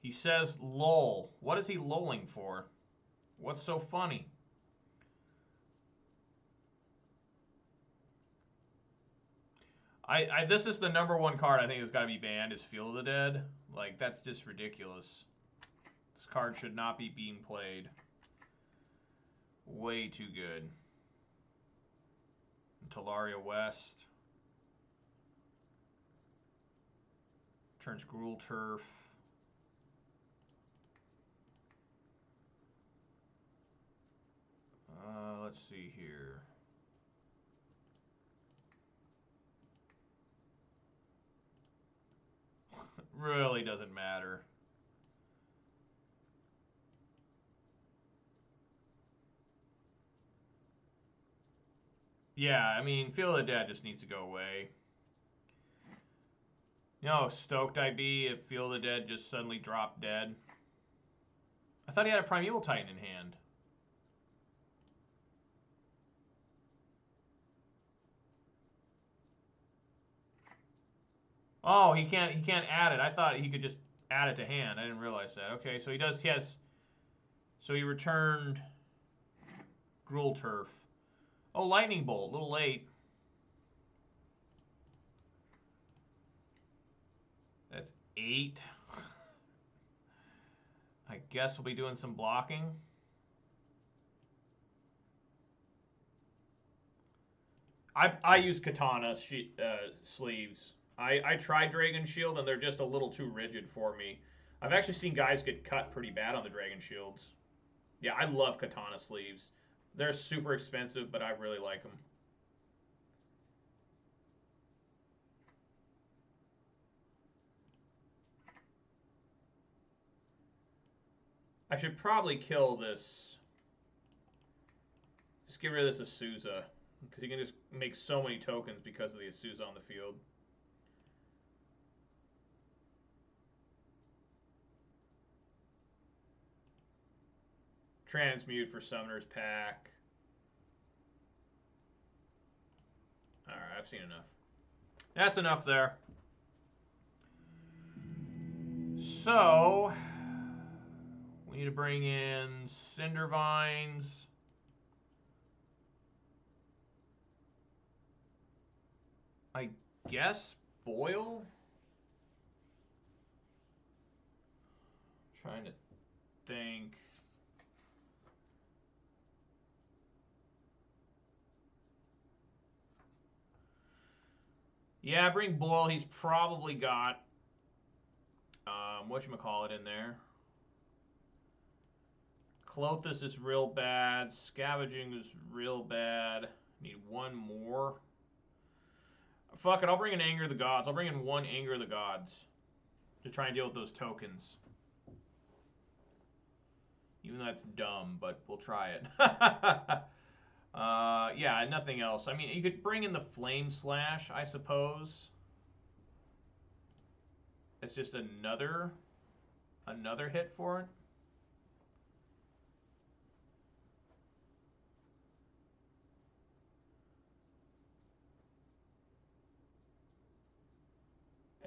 He says lol. What is he lolling for? What's so funny? This is the #1 card I think has got to be banned is Field of the Dead. Like, that's just ridiculous. This card should not be being played. Way too good. Talaria West. Turns Gruul Turf. Let's see here. Really doesn't matter. Yeah, I mean, Field of the Dead just needs to go away. You know how stoked I'd be if Field of the Dead just suddenly dropped dead? I thought he had a Primeval Titan in hand. Oh, he can't add it. I thought he could just add it to hand. I didn't realize that. Okay, so he does. He has. So he returned Gruul Turf. Oh, Lightning Bolt. A little late. That's 8. I guess we'll be doing some blocking. I use katana sleeves. I tried Dragon Shield and they're just a little too rigid for me. I've actually seen guys get cut pretty bad on the Dragon Shields. Yeah, I love katana sleeves. They're super expensive, but I really like them. I should probably kill this. Just get rid of this Asusa. Because you can just make so many tokens because of the Asusa on the field. Transmute for Summoner's Pack. Alright, I've seen enough. That's enough there. So, we need to bring in Cindervines. I guess Boyle? Trying to think. Yeah, bring Boyle. He's probably got whatchamacallit in there. Clothis is real bad. Scavenging is real bad. Need one more. Fuck it, I'll bring in Anger of the Gods. I'll bring in one Anger of the Gods to try and deal with those tokens. Even though that's dumb, but we'll try it. Yeah, nothing else. I mean, you could bring in the Flame Slash, I suppose. It's just another hit for it.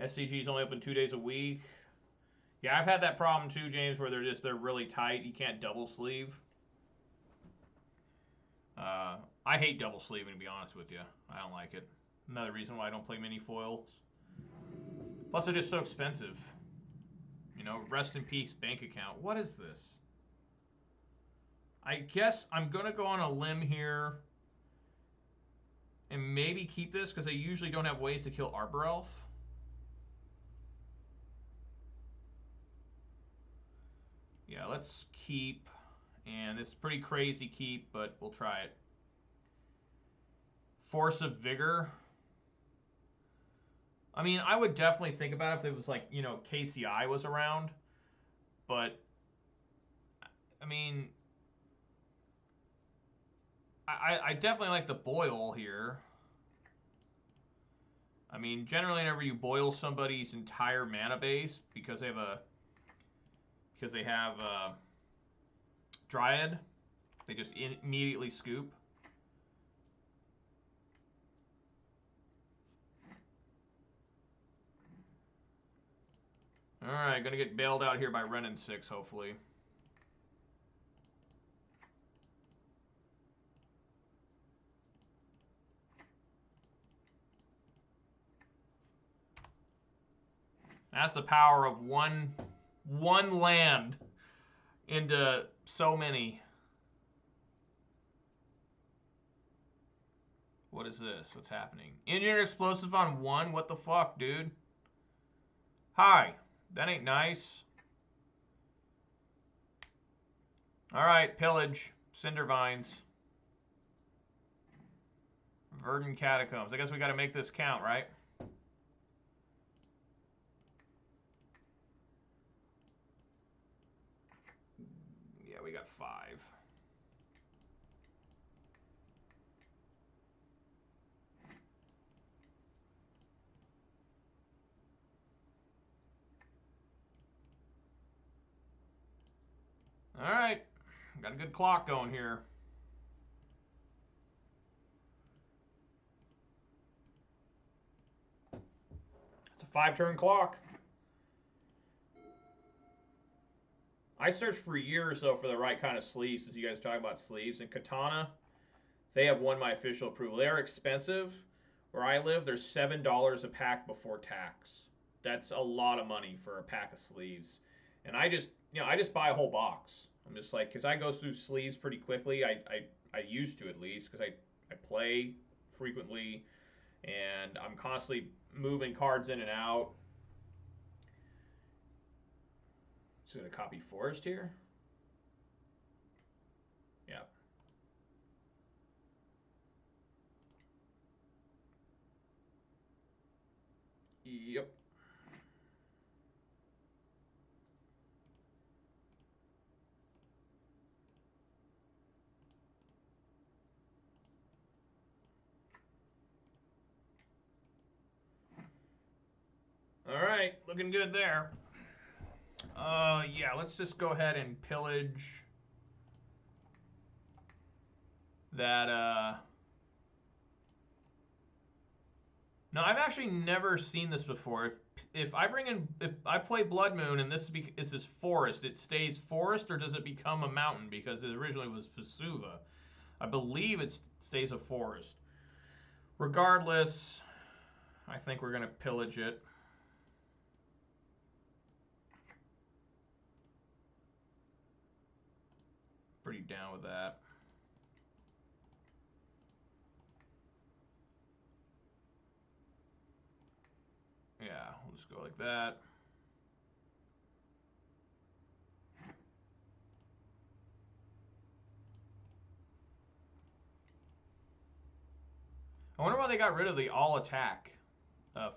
SCG is only open 2 days a week. Yeah, I've had that problem too, James, where they're really tight. You can't double sleeve. I hate double sleeving, to be honest with you. I don't like it. Another reason why I don't play mini foils. Plus, they're just so expensive. You know, rest in peace, bank account. What is this? I guess I'm going to go on a limb here and maybe keep this because I usually don't have ways to kill Arbor Elf. Yeah, let's keep. And it's pretty crazy keep, but we'll try it. Force of Vigor. I mean, I would definitely think about it if it was like, you know, KCI was around. But, I mean, I definitely like the Boil here. I mean, generally whenever you boil somebody's entire mana base because they have Dryad, they just immediately scoop. Alright, gonna get bailed out here by Ren and 6, hopefully. That's the power of one land into so many. What is this? What's happening? Engineered explosive on 1? What the fuck, dude? Hi. That ain't nice. Alright, Pillage. Cindervines. Verdant Catacombs. I guess we gotta make this count, right? Yeah, we got 5. Alright. Got a good clock going here. It's a 5-turn clock. I searched for years, though, for the right kind of sleeves, since you guys talk about sleeves. And Katana, they have won my official approval. They are expensive. Where I live, they're $7 a pack before tax. That's a lot of money for a pack of sleeves. And I just, I just buy a whole box. I'm just like, because I go through sleeves pretty quickly. I used to, at least, because I play frequently and I'm constantly moving cards in and out. Just gonna copy Forest here. Yeah. Yep. All right, looking good there. Yeah, let's just go ahead and pillage that. No, I've actually never seen this before. If I bring in, if I play Blood Moon and is this forest, it stays forest or does it become a mountain? Because it originally was Vesuva. I believe it stays a forest. Regardless, I think we're gonna pillage it. Pretty down with that. Yeah, we'll just go like that. I wonder why they got rid of the all attack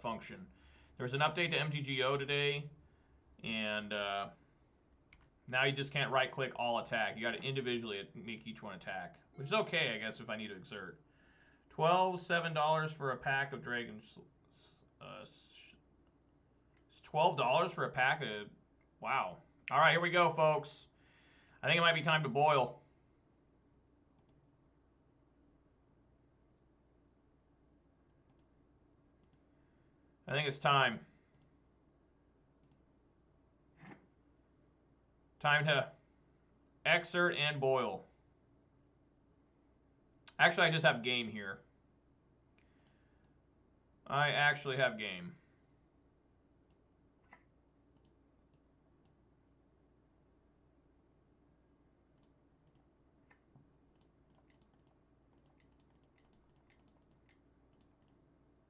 function. There was an update to MTGO today, and now you just can't right click all attack. You got to individually make each one attack, which is okay, I guess, if I need to exert. $7 for a pack of dragons. $12 for a pack of. Wow. All right, here we go, folks. I think it might be time to boil. I think it's time. Time to exert and boil. Actually, I just have game here. I actually have game.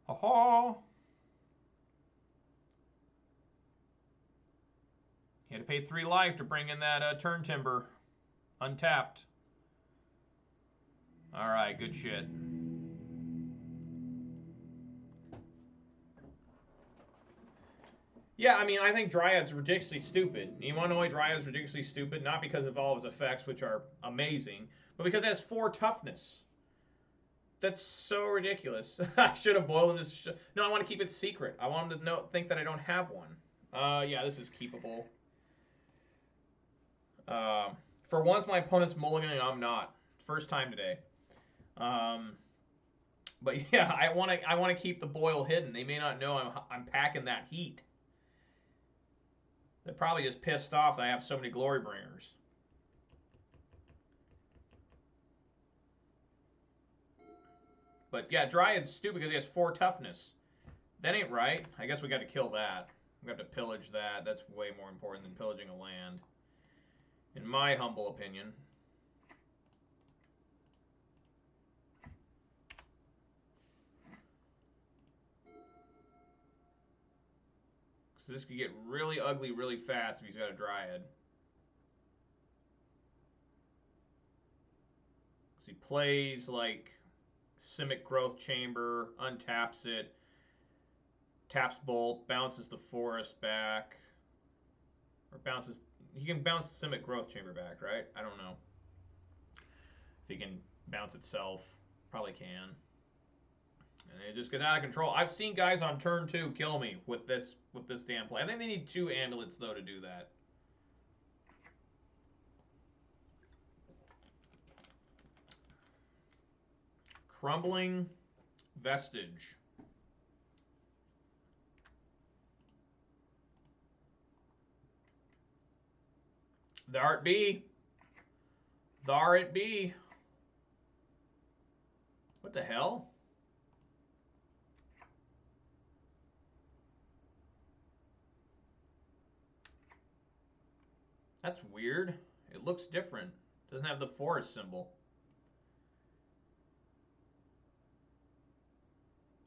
Ha-ha! You had to pay 3 life to bring in that turn timber. Untapped. Alright, good shit. Yeah, I mean, I think Dryad's ridiculously stupid. You want to know why Dryad's ridiculously stupid? Not because of all of his effects, which are amazing, but because it has 4 toughness. That's so ridiculous. I should have boiled him. No, I want to keep it secret. I want him to think that I don't have one. Yeah, this is keepable. For once, my opponent's mulliganing, I'm not. First time today. But yeah, I want to keep the boil hidden. They may not know I'm packing that heat. They're probably just pissed off that I have so many glory bringers. But yeah, Dryad's stupid because he has 4 toughness. That ain't right. I guess we got to kill that. We have to pillage that. That's way more important than pillaging a land. In my humble opinion. So this could get really ugly really fast if he's got a Dryad. Because he plays like Simic Growth Chamber, untaps it, taps Bolt, bounces the Forest back. Or bounces... He can bounce Simic Growth Chamber back, right? I don't know. If he can bounce itself. Probably can. And it just gets out of control. I've seen guys on turn 2 kill me with this damn play. I think they need 2 amulets, though, to do that. Crumbling Vestige. There it be. There it be. What the hell? That's weird. It looks different. Doesn't have the forest symbol.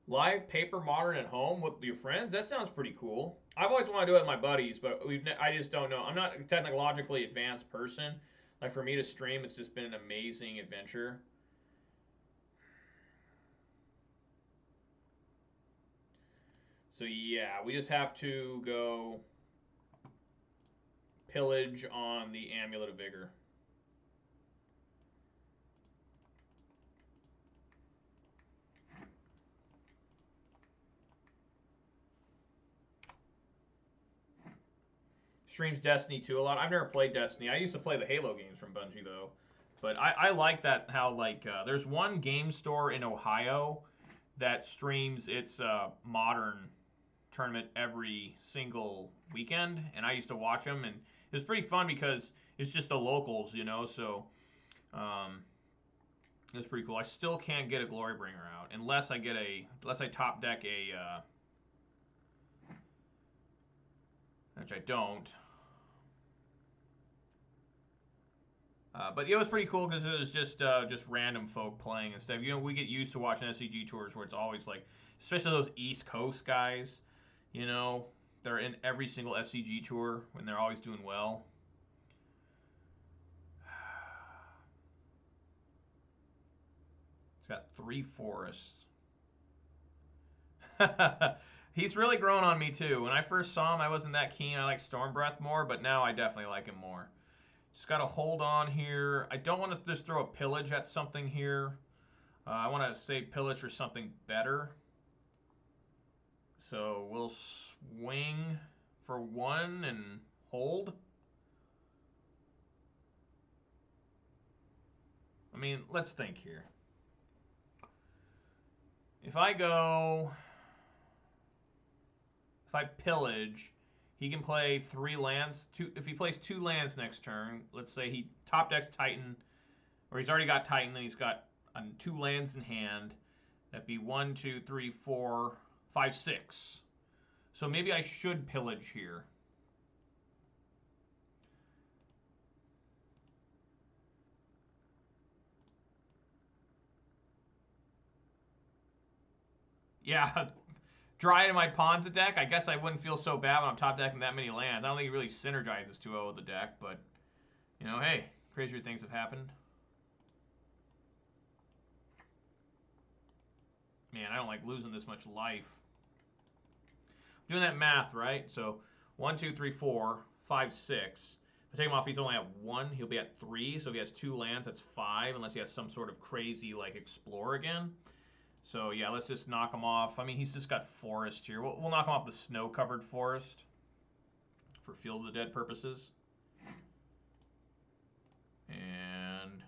Live paper modern at home with your friends? That sounds pretty cool. I've always wanted to do it with my buddies, but I just don't know. I'm not a technologically advanced person. Like for me to stream, it's just been an amazing adventure. So yeah, we just have to go pillage on the Amulet of Vigor. Streams Destiny 2 a lot. I've never played Destiny. I used to play the Halo games from Bungie though. But I like that how like there's one game store in Ohio that streams its modern tournament every single weekend, and I used to watch them, and it was pretty fun because it's just the locals, you know. So it was pretty cool. I still can't get a Glory Bringer out unless I top deck a which I don't. But it was pretty cool because it was just random folk playing and stuff. You know, we get used to watching SCG tours where it's always like, especially those East Coast guys. You know, they're in every single SCG tour when they're always doing well. It's got 3 forests. He's really grown on me too. When I first saw him, I wasn't that keen. I like Stormbreath more, but now I definitely like him more. Just got to hold on here. I don't want to just throw a pillage at something here. I want to save pillage for something better. So we'll swing for 1 and hold. I mean, let's think here. If I pillage, he can play 3 lands. If he plays 2 lands next turn, let's say he top decks Titan, or he's already got Titan and he's got 2 lands in hand. That'd be 1, 2, 3, 4, 5, 6. So maybe I should pillage here. Yeah, dry in my Ponza deck. I guess I wouldn't feel so bad when I'm top decking that many lands. I don't think it really synergizes too well with the deck, but you know, hey, crazier things have happened. Man, I don't like losing this much life. Doing that math, right? So 1, 2, 3, 4, 5, 6. If I take him off, he's only at 1. He'll be at 3. So if he has 2 lands, that's 5, unless he has some sort of crazy like explore again. So yeah, let's just knock him off. I mean, he's just got forest here. We'll knock him off the snow-covered forest for Field of the Dead purposes. And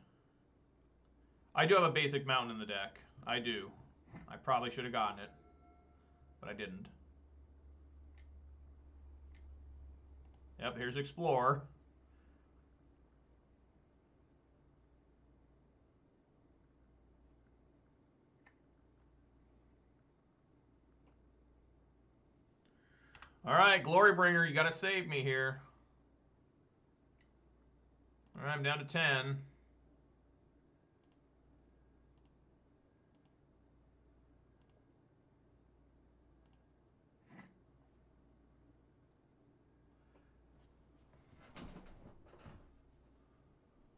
I do have a basic mountain in the deck. I do. I probably should have gotten it, but I didn't. Yep, here's Explore. All right, Glorybringer, you got to save me here. All right, I'm down to 10.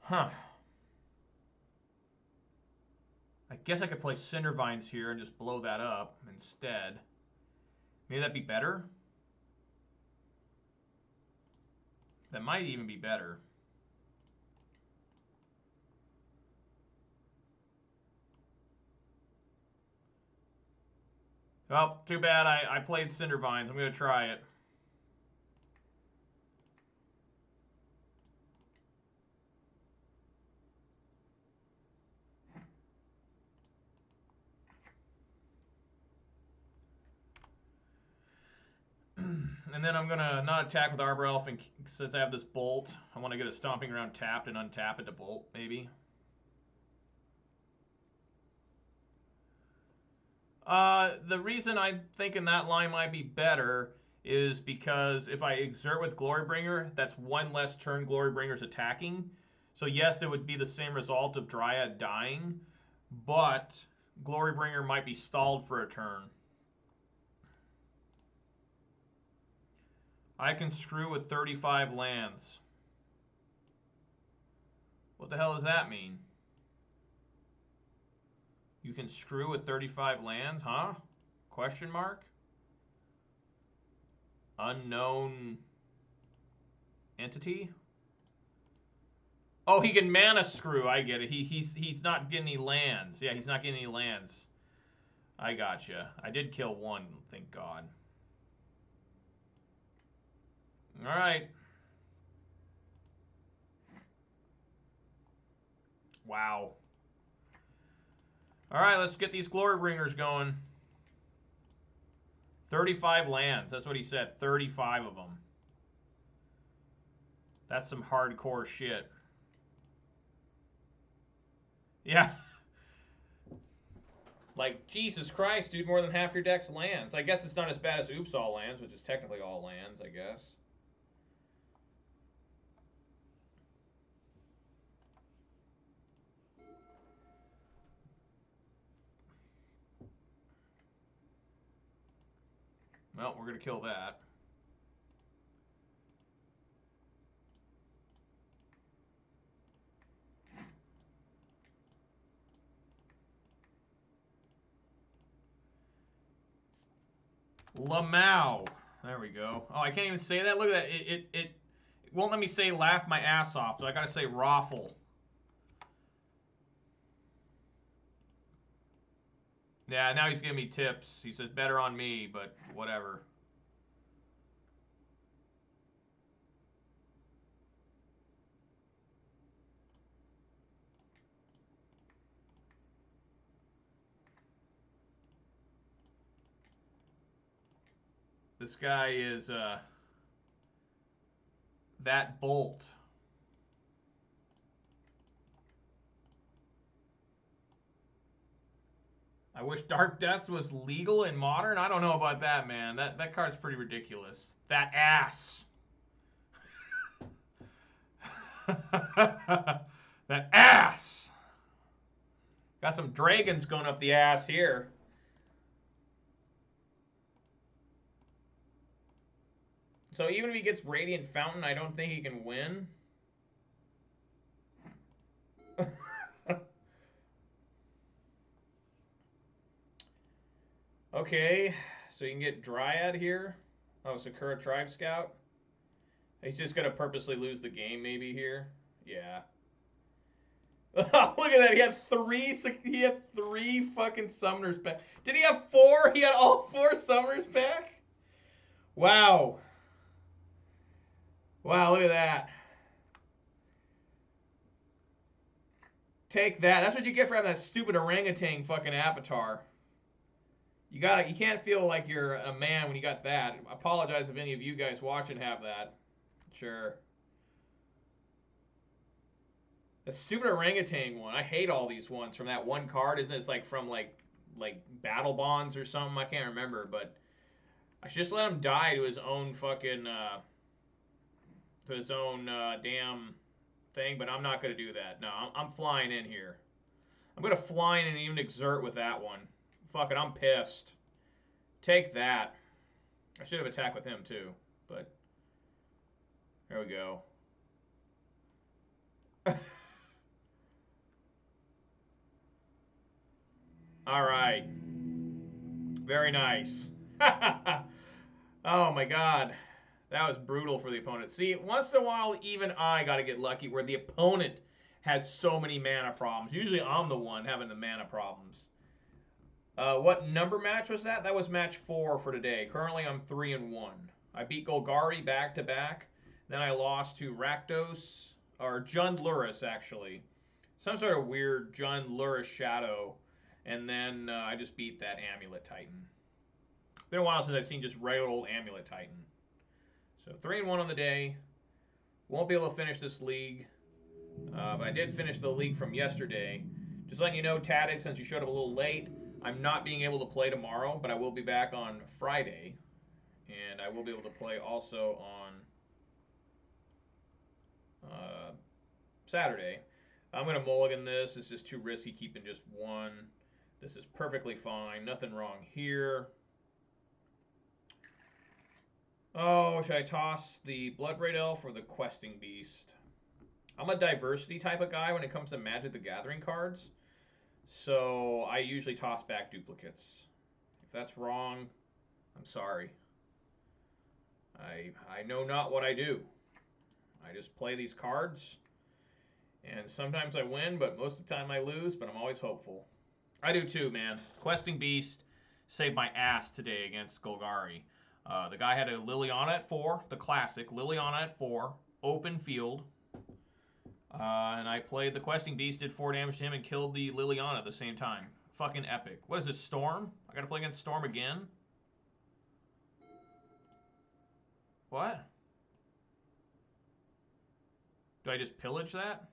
Huh. I guess I could play Cindervines here and just blow that up instead. Maybe that'd be better? That might even be better. Well, too bad I played Cindervines. I'm going to try it. And then I'm going to not attack with Arbor Elf, and since I have this Bolt, I want to get a Stomping Ground tapped and untap it to Bolt, maybe. The reason I'm thinking that line might be better is because if I exert with Glorybringer, that's one less turn Glorybringer's attacking. So yes, it would be the same result of Dryad dying, but Glorybringer might be stalled for a turn. I can screw with 35 lands. What the hell does that mean? You can screw with 35 lands, huh? Question mark? Unknown entity? Oh, he can mana screw. I get it. He's not getting any lands. Yeah, he's not getting any lands. I gotcha. I did kill one, thank God. All right. Wow. All right, let's get these Glorybringers going. 35 lands. That's what he said. 35 of them. That's some hardcore shit. Yeah. Like, Jesus Christ, dude, more than half your deck's lands. I guess it's not as bad as Oops All Lands, which is technically all lands, I guess. Well, we're going to kill that. Lamau. There we go. Oh, I can't even say that. Look at that. It won't let me say laugh my ass off, so I got to say raffle. Yeah, now he's giving me tips. He says better on me, but whatever. This guy is that bolt. I wish Dark Death was legal in Modern. I don't know about that, man. That card's pretty ridiculous. That ass. That ass. Got some dragons going up the ass here. So even if he gets Radiant Fountain, I don't think he can win. Okay, so you can get Dryad here. Oh, Sakura Tribe Scout. He's just gonna purposely lose the game, maybe here. Yeah. Look at that. He had three fucking summoners back. Did he have 4? He had all 4 summoners back? Wow. Wow, look at that. Take that. That's what you get for having that stupid orangutan fucking avatar. You can't feel like you're a man when you got that. I apologize if any of you guys watching have that. Sure. The stupid orangutan one. I hate all these ones from that one card. Isn't it? It's like from like Battle Bonds or something. I can't remember, but I should just let him die to his own fucking damn thing. But I'm not gonna do that. No, I'm flying in here. I'm gonna fly in and even exert with that one. Fuck it, I'm pissed. Take that. I should have attacked with him too, but there we go. All right. Very nice. Oh my God. That was brutal for the opponent. See, once in a while, even I got to get lucky where the opponent has so many mana problems. Usually I'm the one having the mana problems. What number match was that? That was match 4 for today. Currently, I'm 3-1. I beat Golgari back-to-back. Then I lost to Rakdos, or Jund Luris, actually. Some sort of weird Jund Luris Shadow. And then I just beat that Amulet Titan. Been a while since I've seen just regular old Amulet Titan. So 3-1 on the day. Won't be able to finish this league. But I did finish the league from yesterday. Just letting you know, Taddick, since you showed up a little late, I'm not being able to play tomorrow, but I will be back on Friday. And I will be able to play also on Saturday. I'm going to mulligan this. It's just too risky keeping just one. This is perfectly fine. Nothing wrong here. Oh, should I toss the Bloodbraid Elf or the Questing Beast? I'm a diversity type of guy when it comes to Magic the Gathering cards. So I usually toss back duplicates. If that's wrong, I'm sorry. I know not what I do. I just play these cards. And sometimes I win, but most of the time I lose, but I'm always hopeful. I do too, man. Questing Beast saved my ass today against Golgari. The guy had a Liliana at 4, the classic. Liliana at 4, open field. And I played the Questing Beast, did 4 damage to him, and killed the Liliana at the same time. Fucking epic. What is this, Storm? I gotta play against Storm again? What? Do I just pillage that?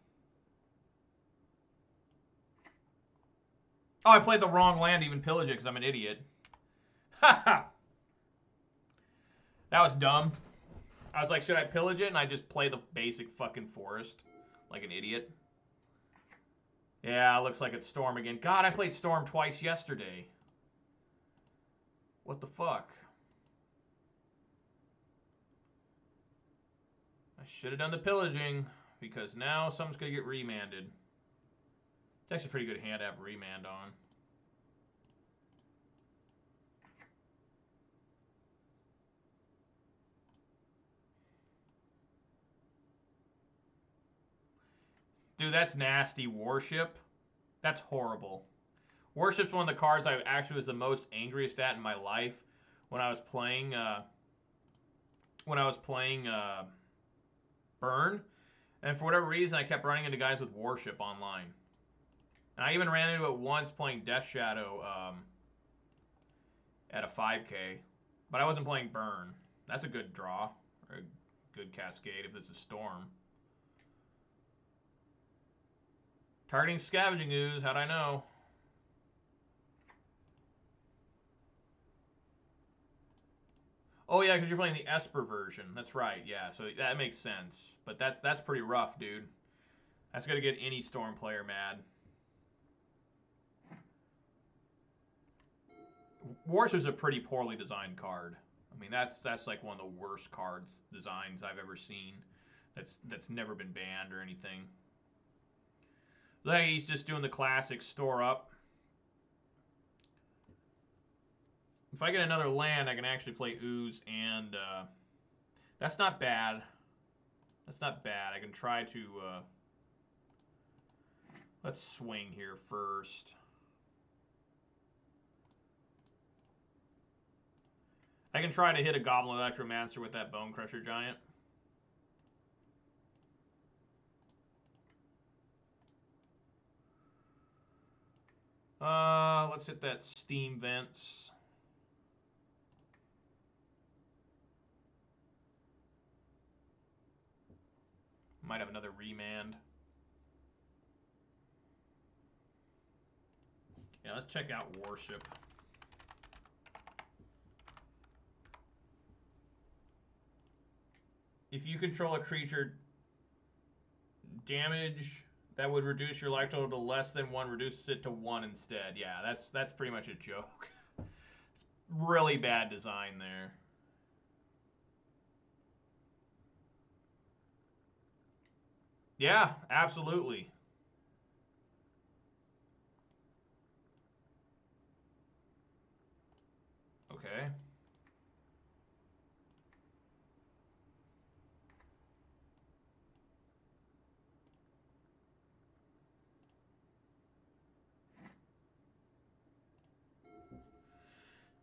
Oh, I played the wrong land to even pillage it because I'm an idiot. Haha! That was dumb. I was like, should I pillage it? And I just play the basic fucking forest. Like an idiot. Yeah, looks like it's Storm again. God, I played Storm twice yesterday. What the fuck? I should have done the pillaging, because now something's going to get remanded. It's actually a pretty good hand to have remand on. Dude, that's nasty. Worship. That's horrible. Worship's one of the cards I actually was the most angriest at in my life when I was playing Burn. And for whatever reason, I kept running into guys with Worship online. And I even ran into it once playing Death Shadow at a 5K. But I wasn't playing Burn. That's a good draw. Or a good cascade if this is Storm. Targeting Scavenging Ooze, how'd I know? Oh yeah, because you're playing the Esper version. That's right, yeah, so that makes sense. But that's pretty rough, dude. That's gonna get any Storm player mad. Worship's a pretty poorly designed card. I mean, that's like one of the worst cards designs I've ever seen. That's never been banned or anything. Like he's just doing the classic store up. If I get another land, I can actually play Ooze and that's not bad. That's not bad. I can try to let's swing here first. I can try to hit a Goblin Electromancer with that Bone Crusher Giant. Let's hit that Steam Vents. Might have another Remand. Yeah, let's check out Worship. If you control a creature, damage that would reduce your life total to less than 1 reduces it to 1 instead. Yeah, that's pretty much a joke. It's really bad design there. Yeah, absolutely. Okay.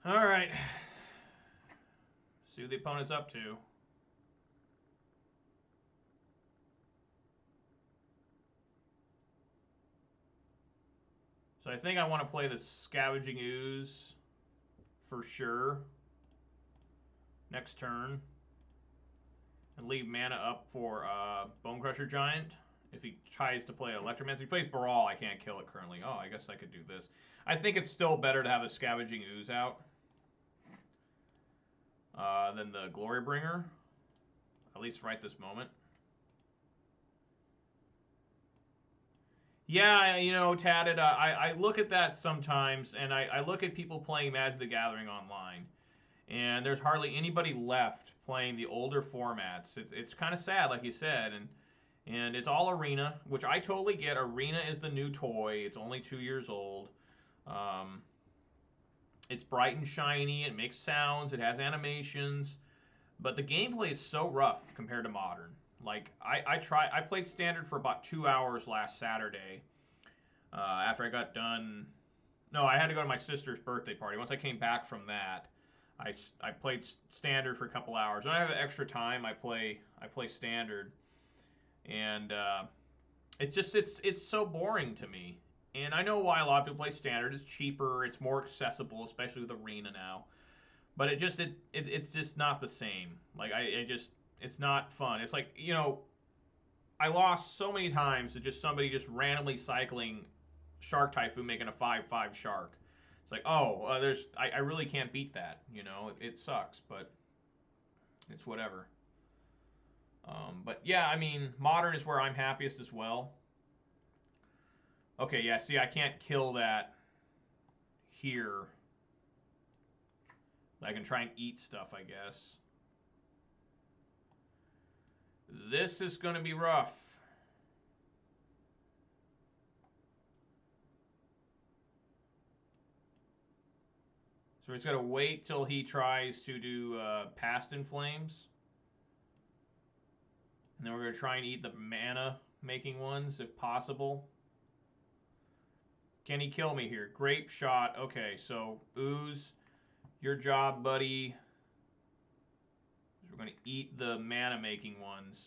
All right. See what the opponent's up to. So I think I want to play the Scavenging Ooze for sure next turn. And leave mana up for Bone Crusher Giant. If he tries to play Electromancer, if he plays Brawl, I can't kill it currently. Oh, I guess I could do this. I think it's still better to have the Scavenging Ooze out. than the Glorybringer, at least right this moment. Yeah, you know, Tatted, I look at that sometimes, and I look at people playing Magic the Gathering online, and there's hardly anybody left playing the older formats. It's kind of sad, like you said, and it's all Arena, which I totally get. Arena is the new toy. It's only 2 years old. Um, it's bright and shiny. It makes sounds. It has animations, but the gameplay is so rough compared to Modern. Like I played Standard for about 2 hours last Saturday. After I got done, no, I had to go to my sister's birthday party. Once I came back from that, I played Standard for a couple hours. When I have extra time, I play Standard, and it's so boring to me. And I know why a lot of people play Standard. It's cheaper. It's more accessible, especially with Arena now. But it's just not the same. Like I just it's not fun. It's like, you know, I lost so many times to just somebody just randomly cycling Shark Typhoon making a 5/5 shark. It's like, oh, I really can't beat that. You know, it sucks, but it's whatever. But yeah, I mean, Modern is where I'm happiest as well. Okay, yeah, see, I can't kill that here. I can try and eat stuff, I guess. This is going to be rough. So he's got to wait till he tries to do Past in Flames. And then we're going to try and eat the mana making ones if possible. Can he kill me here? Grape shot. Okay, so Ooze, your job, buddy. We're going to eat the mana making ones.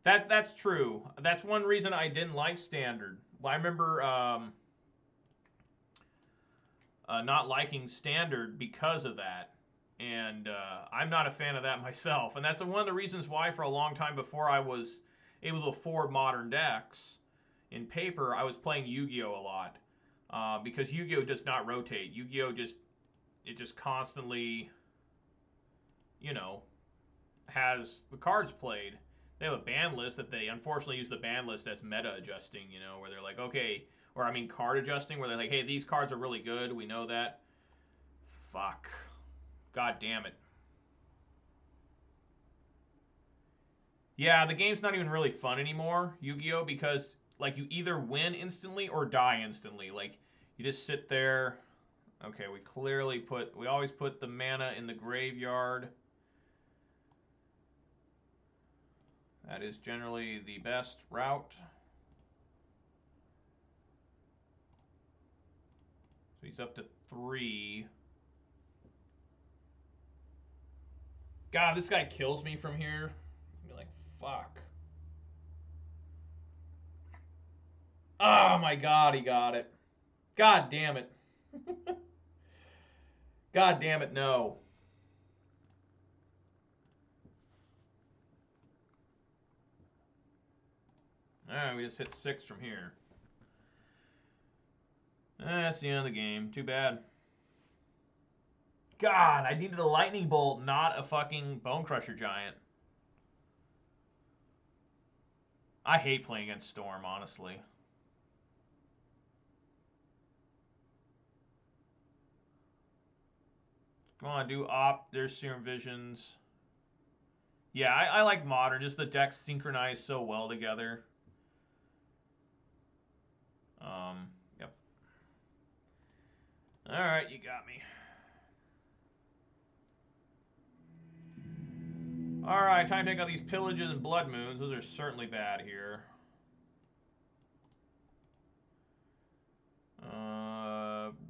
That's true. That's one reason I didn't like Standard. I remember not liking Standard because of that. And I'm not a fan of that myself. And that's one of the reasons why for a long time before I was able to afford Modern decks in paper, I was playing Yu-Gi-Oh! A lot. Because Yu-Gi-Oh! Does not rotate. Yu-Gi-Oh! just constantly, you know, has the cards played. They have a ban list that they unfortunately use the ban list as meta adjusting, you know, where they're like, okay, or I mean card adjusting, where they're like, hey, these cards are really good. We know that. Fuck. God damn it. Yeah, the game's not even really fun anymore, Yu-Gi-Oh, because like you either win instantly or die instantly. Like you just sit there. Okay, we always put the mana in the graveyard. That is generally the best route. So he's up to 3. God, this guy kills me from here. I'll be like, fuck. Oh my god, he got it. God damn it. God damn it, no. Alright, we just hit 6 from here. That's the end of the game. Too bad. God, I needed a lightning bolt, not a fucking bone crusher giant. I hate playing against Storm, honestly. Come on, do op. There's Serum Visions. Yeah, I like Modern. Just the decks synchronize so well together. Yep. Alright, you got me. Alright, time to take out these Pillages and Blood Moons. Those are certainly bad here.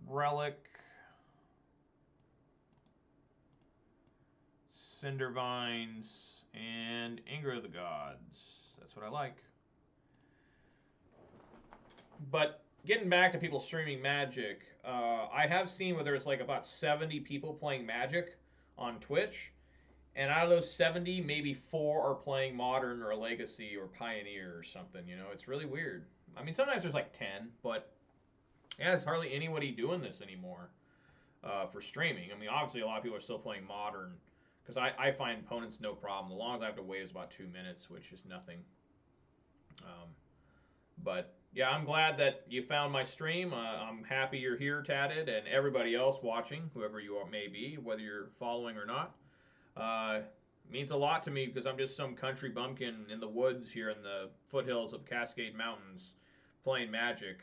Relic. Cinder Vines. And Anger of the Gods. That's what I like. But getting back to people streaming Magic, I have seen where there's like about 70 people playing Magic on Twitch. And out of those 70, maybe 4 are playing Modern or Legacy or Pioneer or something. You know, it's really weird. I mean, sometimes there's like 10, but yeah, there's hardly anybody doing this anymore. for streaming. I mean, obviously, a lot of people are still playing Modern because I find opponents no problem. The longest I have to wait is about 2 minutes, which is nothing. But yeah, I'm glad that you found my stream. I'm happy you're here, Tatted, and everybody else watching, whoever you are, may be, whether you're following or not. Means a lot to me because I'm just some country bumpkin in the woods here in the foothills of Cascade Mountains playing Magic.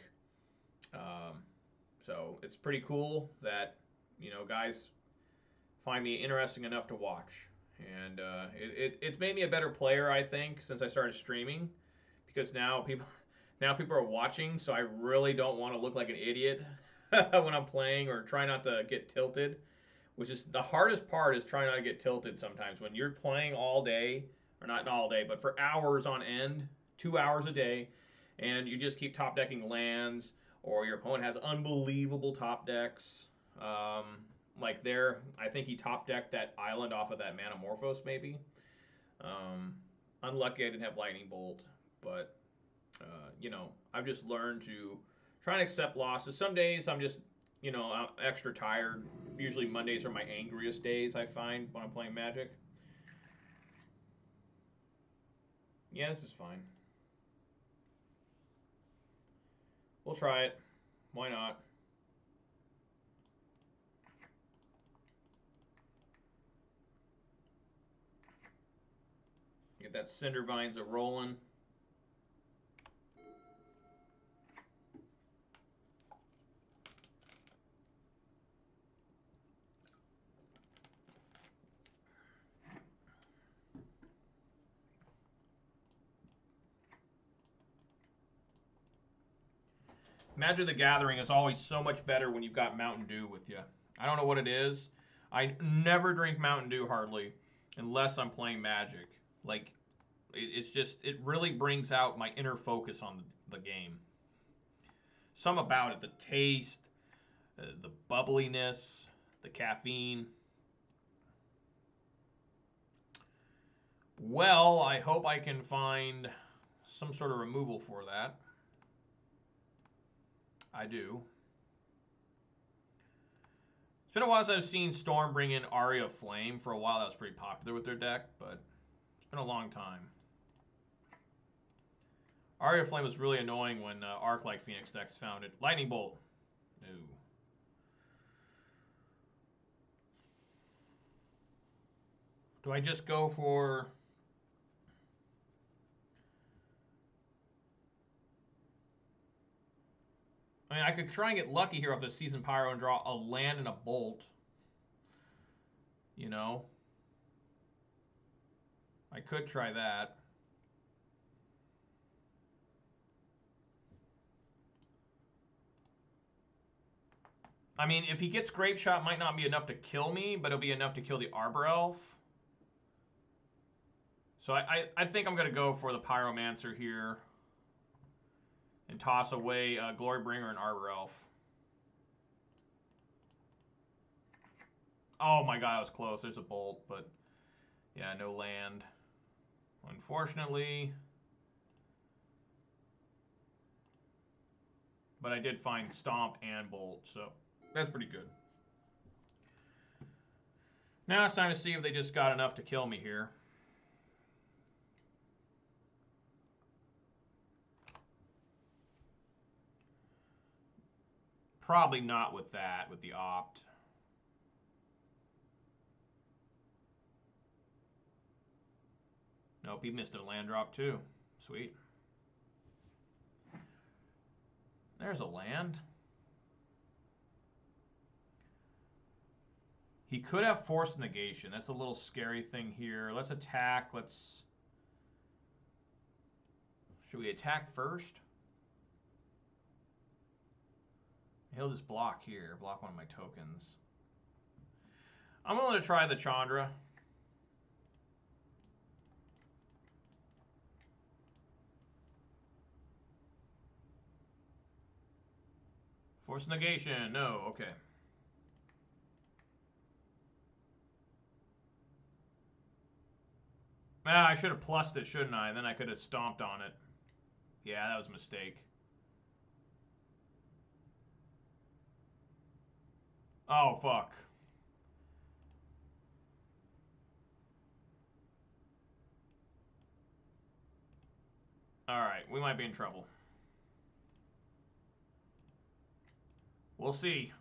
So it's pretty cool that, you know, guys find me interesting enough to watch. And it's made me a better player, I think, since I started streaming, because now people are watching, so I really don't want to look like an idiot when I'm playing, or try not to get tilted, which is the hardest part, is trying not to get tilted sometimes when you're playing all day, or not all day, but for hours on end, 2 hours a day, and you just keep top decking lands, or your opponent has unbelievable top decks. Like there, I think he top decked that island off of that Manamorphose maybe. Unlucky I didn't have Lightning Bolt, but you know, I've just learned to try and accept losses. Some days I'm just, you know, I'm extra tired. Usually Mondays are my angriest days, I find, when I'm playing Magic. Yeah, this is fine. We'll try it. Why not? Get that Cinder Vines a rolling. Magic the Gathering is always so much better when you've got Mountain Dew with you. I don't know what it is. I never drink Mountain Dew hardly unless I'm playing Magic. Like, it's just, it really brings out my inner focus on the game. Some about it, the taste, the bubbliness, the caffeine. Well, I hope I can find some sort of removal for that. I do. It's been a while since I've seen Storm bring in Aria of Flame. For a while, that was pretty popular with their deck, but it's been a long time. Aria of Flame was really annoying when Arc-like Phoenix decks found it. Lightning Bolt. No. Do I just go for... I mean, I could try and get lucky here off the Season Pyro and draw a land and a bolt. You know? I could try that. I mean, if he gets Grape Shot, might not be enough to kill me, but it'll be enough to kill the Arbor Elf. So I think I'm going to go for the Pyromancer here and toss away Glorybringer and Arbor Elf. Oh my god, I was close. There's a bolt, but yeah, no land. Unfortunately. But I did find Stomp and Bolt, so that's pretty good. Now it's time to see if they just got enough to kill me here. Probably not with that, with the Opt. Nope, he missed a land drop too. Sweet. There's a land. He could have Forced Negation. That's a little scary thing here. Let's attack. Should we attack first? He'll just block here. Block one of my tokens. I'm willing to try the Chandra. Force negation. No. Okay. Ah, I should have plussed it, shouldn't I? Then I could have stomped on it. Yeah, that was a mistake. Oh, fuck. Alright, we might be in trouble. We'll see.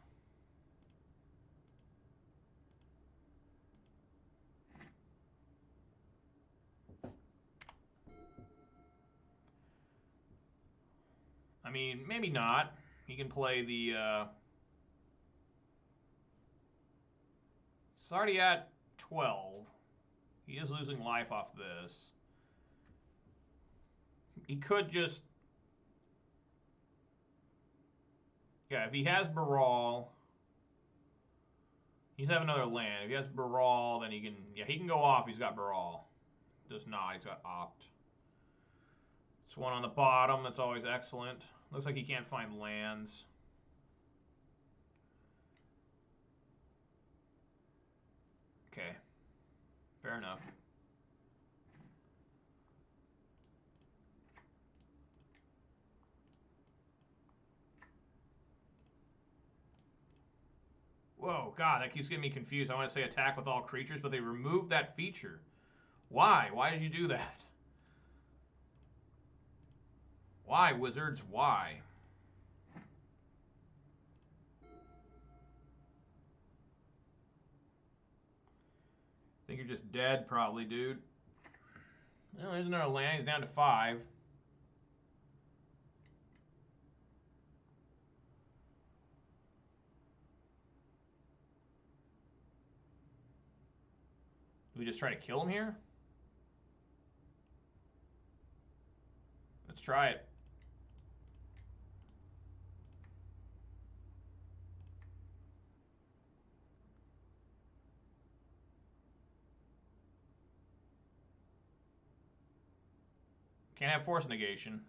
I mean, maybe not. He can play the... It's already at 12. He is losing life off this. He could just... Yeah, if he has Baral... He's have another land. If he has Baral, then he can... Yeah, he can go off. He's got Baral. Does not. He's got Opt. It's one on the bottom. That's always excellent. Looks like he can't find lands. Okay. Fair enough. Whoa, God, that keeps getting me confused. I want to say attack with all creatures, but they removed that feature. Why? Why did you do that? Why, Wizards? Why? Think you're just dead, probably, dude. Well, there's another land. He's down to 5. Do we just try to kill him here? Let's try it. Can't have force negation.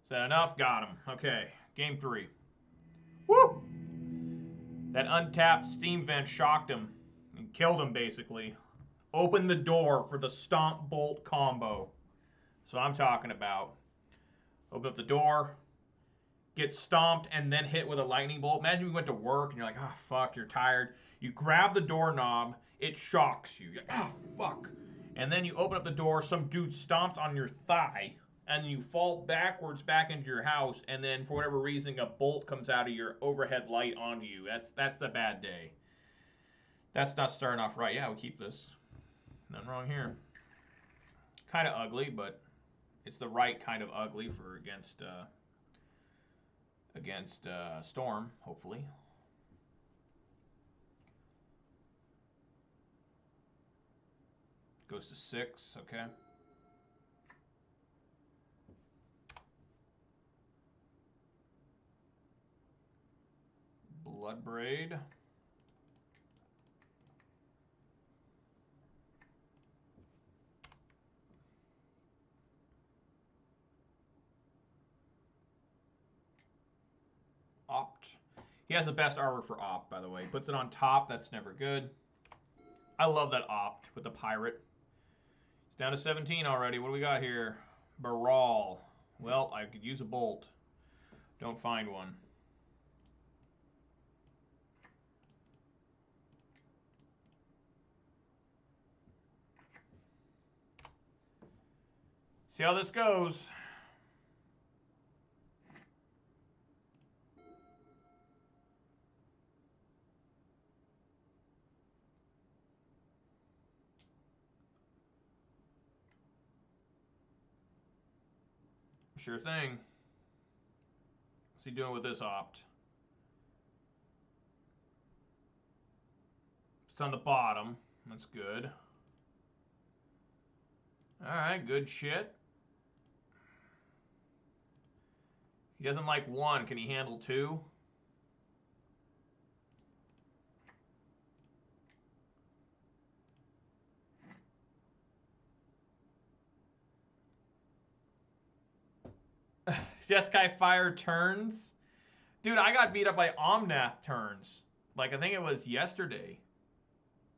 Is that enough? Got him. Okay, game 3. Woo! That untapped steam vent shocked him and killed him, basically. Opened the door for the Stomp Bolt combo. That's what I'm talking about. Open up the door, get stomped, and then hit with a lightning bolt. Imagine you went to work and you're like, ah, fuck, you're tired. You grab the doorknob, it shocks you. You're like, ah, fuck. And then you open up the door, some dude stomps on your thigh, and you fall backwards back into your house, and then for whatever reason, a bolt comes out of your overhead light onto you. That's a bad day. That's not starting off right. Yeah, we'll keep this. Nothing wrong here. Kind of ugly, but it's the right kind of ugly for against Storm, hopefully. Goes to 6, okay. Bloodbraid. Opt. He has the best armor for Opt, by the way. Puts it on top. That's never good. I love that Opt with the pirate. It's down to 17 already. What do we got here? Baral. Well, I could use a bolt. Don't find one. See how this goes. Sure thing. What's he doing with this Opt? It's on the bottom. That's good. Alright, good shit. He doesn't like 1. Can he handle 2? Jeskai Fire turns? Dude, I got beat up by Omnath turns. Like, I think it was yesterday.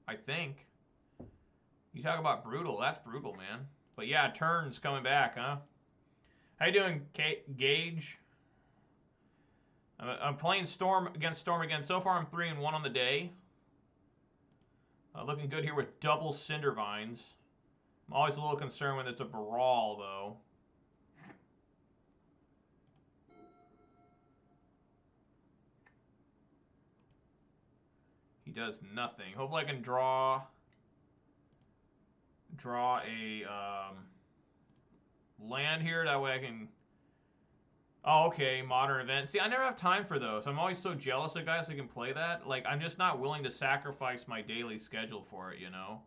I think. You talk about brutal. That's brutal, man. But yeah, turns coming back, huh? How you doing, Gage? I'm playing Storm again. So far, I'm 3-1 on the day. Looking good here with double Cinder Vines. I'm always a little concerned when it's a brawl, though. He does nothing. Hopefully I can draw a land here. That way I can... Oh, okay, modern event. See, I never have time for those. I'm always so jealous of guys that can play that. Like, I'm just not willing to sacrifice my daily schedule for it, you know?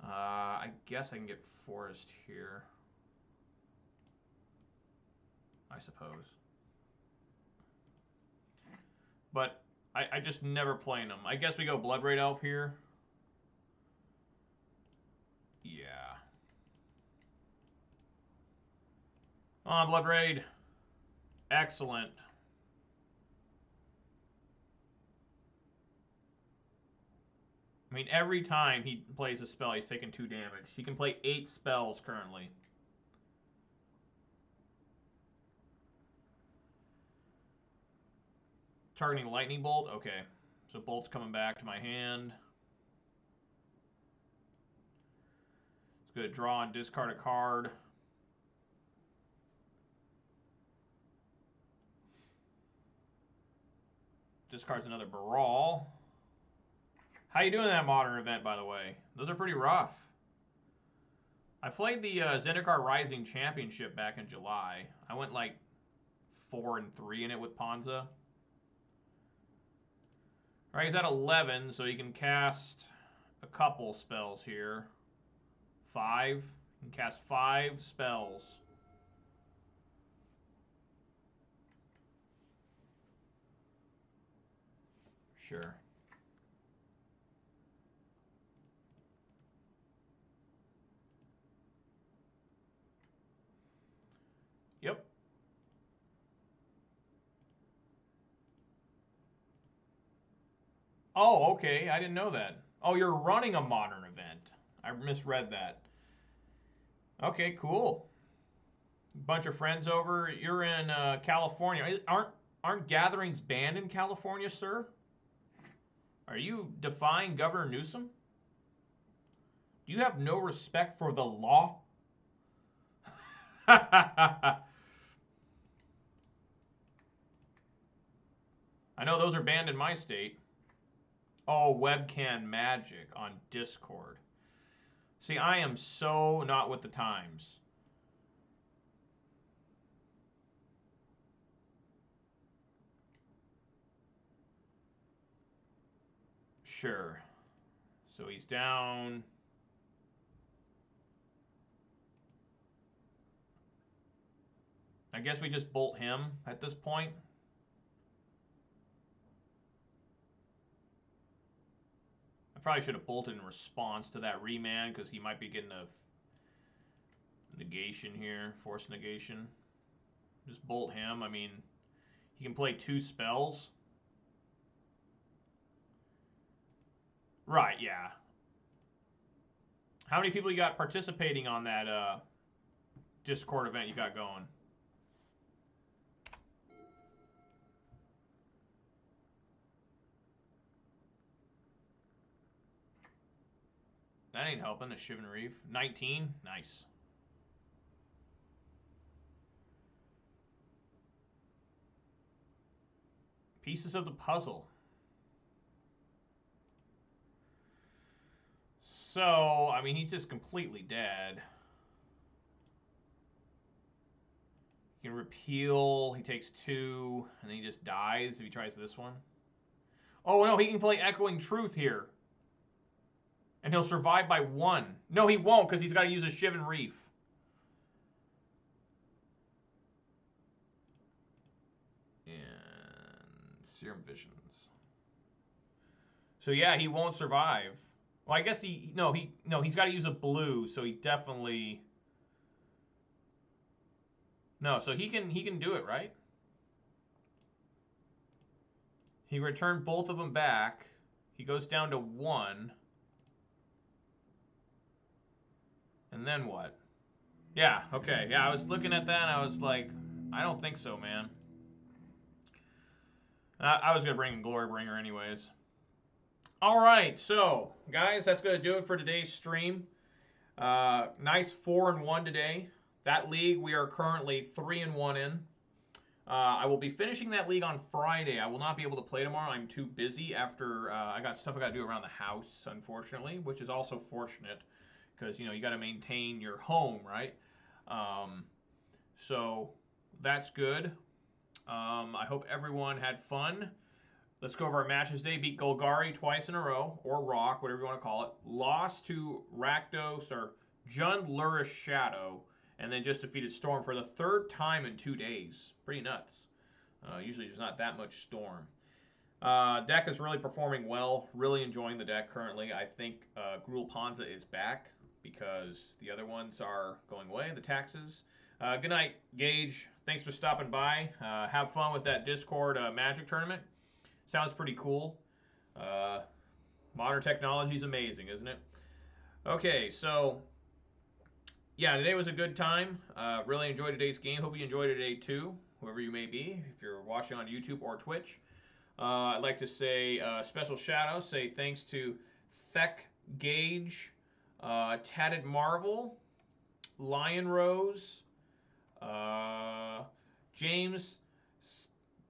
I guess I can get Forest here. I suppose. But I just never playing them. I guess we go Bloodbraid Elf here. Yeah. Come on, Bloodbraid. Excellent. I mean, every time he plays a spell, he's taking 2 damage. He can play 8 spells currently. Targeting Lightning Bolt? Okay. So Bolt's coming back to my hand. It's good. Draw and discard a card. Discards another Brawl. How you doing in that modern event, by the way? Those are pretty rough. I played the Zendikar Rising Championship back in July. I went like 4-3 in it with Ponza. All right, he's at 11, so he can cast a couple spells here. 5. He can cast 5 spells. Sure. Yep. Oh, okay. I didn't know that. Oh, you're running a modern event. I misread that. Okay, cool. Bunch of friends over. You're in California. Aren't gatherings banned in California, sir? Are you defying Governor Newsom? Do you have no respect for the law? I know those are banned in my state. Oh, webcam magic on Discord. See, I am so not with the times. Sure. So he's down. I guess we just bolt him at this point. I probably should have bolted in response to that remand because he might be getting a negation here, force negation. Just bolt him. I mean, he can play 2 spells. Right, yeah. How many people you got participating on that Discord event you got going? That ain't helping, the Shivan Reef. 19? Nice. Pieces of the puzzle. So, I mean, he's just completely dead. He can repeal. He takes 2, and then he just dies if he tries this one. Oh, no, he can play Echoing Truth here. And he'll survive by 1. No, he won't, because he's got to use a Shivan Reef. And Serum Visions. So yeah, he won't survive. Well, I guess he's got to use a blue, so he definitely... No, so he can do it, right? He returned both of them back. He goes down to 1. And then what? Yeah, okay. Yeah, I was looking at that and I was like, I don't think so, man. I was going to bring in Glorybringer anyways. All right, so, guys, that's going to do it for today's stream. Nice 4-1 today. That league we are currently 3-1 in. I will be finishing that league on Friday. I will not be able to play tomorrow. I'm too busy after I got stuff I got to do around the house, unfortunately, which is also fortunate because, you know, you got to maintain your home, right? So that's good. I hope everyone had fun. Let's go over our matches today. Beat Golgari twice in a row, or Rock, whatever you want to call it. Lost to Rakdos, or Jund Lurish Shadow, and then just defeated Storm for the third time in 2 days. Pretty nuts. Usually there's not that much Storm. Deck is really performing well. Really enjoying the deck currently. I think Gruul Ponza is back because the other ones are going away, the taxes. Good night, Gage. Thanks for stopping by. Have fun with that Discord Magic tournament. Sounds pretty cool. Modern technology is amazing, isn't it? Okay, so yeah, today was a good time. Really enjoyed today's game. Hope you enjoyed it today too, whoever you may be, if you're watching on YouTube or Twitch. I'd like to say special shout out, say thanks to Thek Gage, Tatted Marvel, Lion Rose, James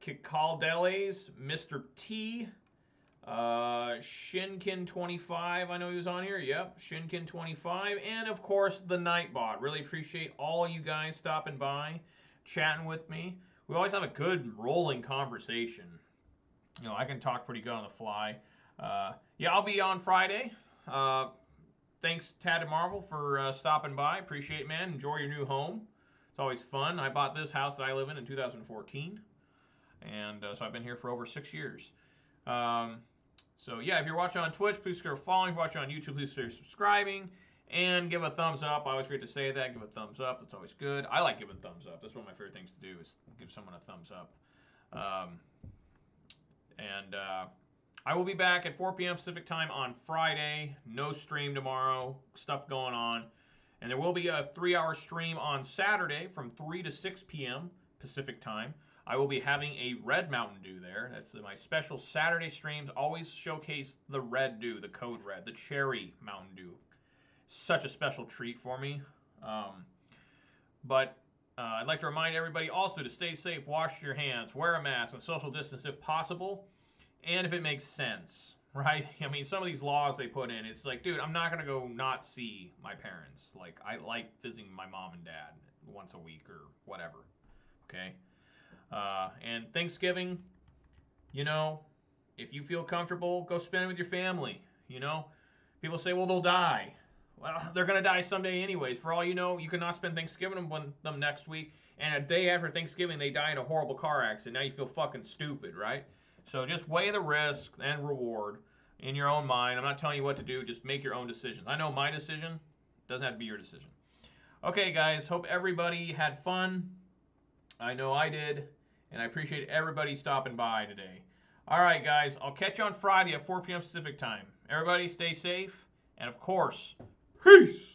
Kikaldeles, Mr. T, Shinkin25, I know he was on here. Yep, Shinkin25, and of course the Nightbot. Really appreciate all you guys stopping by, chatting with me. We always have a good rolling conversation. You know, I can talk pretty good on the fly. Yeah, I'll be on Friday. Thanks, Tatted Marvel, for stopping by. Appreciate it, man. Enjoy your new home. It's always fun. I bought this house that I live in 2014. And so I've been here for over 6 years. So yeah, if you're watching on Twitch, please consider following. If you're watching on YouTube, please consider subscribing. And give a thumbs up. I always forget to say that. Give a thumbs up. That's always good. I like giving thumbs up. That's one of my favorite things to do is give someone a thumbs up. I will be back at 4 p.m. Pacific time on Friday. No stream tomorrow. Stuff going on. And there will be a 3-hour stream on Saturday from 3 to 6 p.m. Pacific time. I will be having a red Mountain Dew there. That's my special Saturday streams. Always showcase the red Dew, the code red, the cherry Mountain Dew. Such a special treat for me. I'd like to remind everybody also to stay safe, wash your hands, wear a mask, and social distance if possible, and if it makes sense, right? I mean, some of these laws they put in, it's like, dude, I'm not going to go not see my parents. Like, I like visiting my mom and dad once a week or whatever, okay? And Thanksgiving, you know, if you feel comfortable, go spend it with your family, you know? People say, well, they'll die. Well, they're going to die someday anyways. For all you know, you cannot spend Thanksgiving with them next week, and a day after Thanksgiving, they die in a horrible car accident. Now you feel fucking stupid, right? So just weigh the risk and reward in your own mind. I'm not telling you what to do. Just make your own decisions. I know my decision. Doesn't have to be your decision. Okay, guys. Hope everybody had fun. I know I did. And I appreciate everybody stopping by today. All right, guys. I'll catch you on Friday at 4 p.m. Pacific time. Everybody stay safe. And, of course, peace.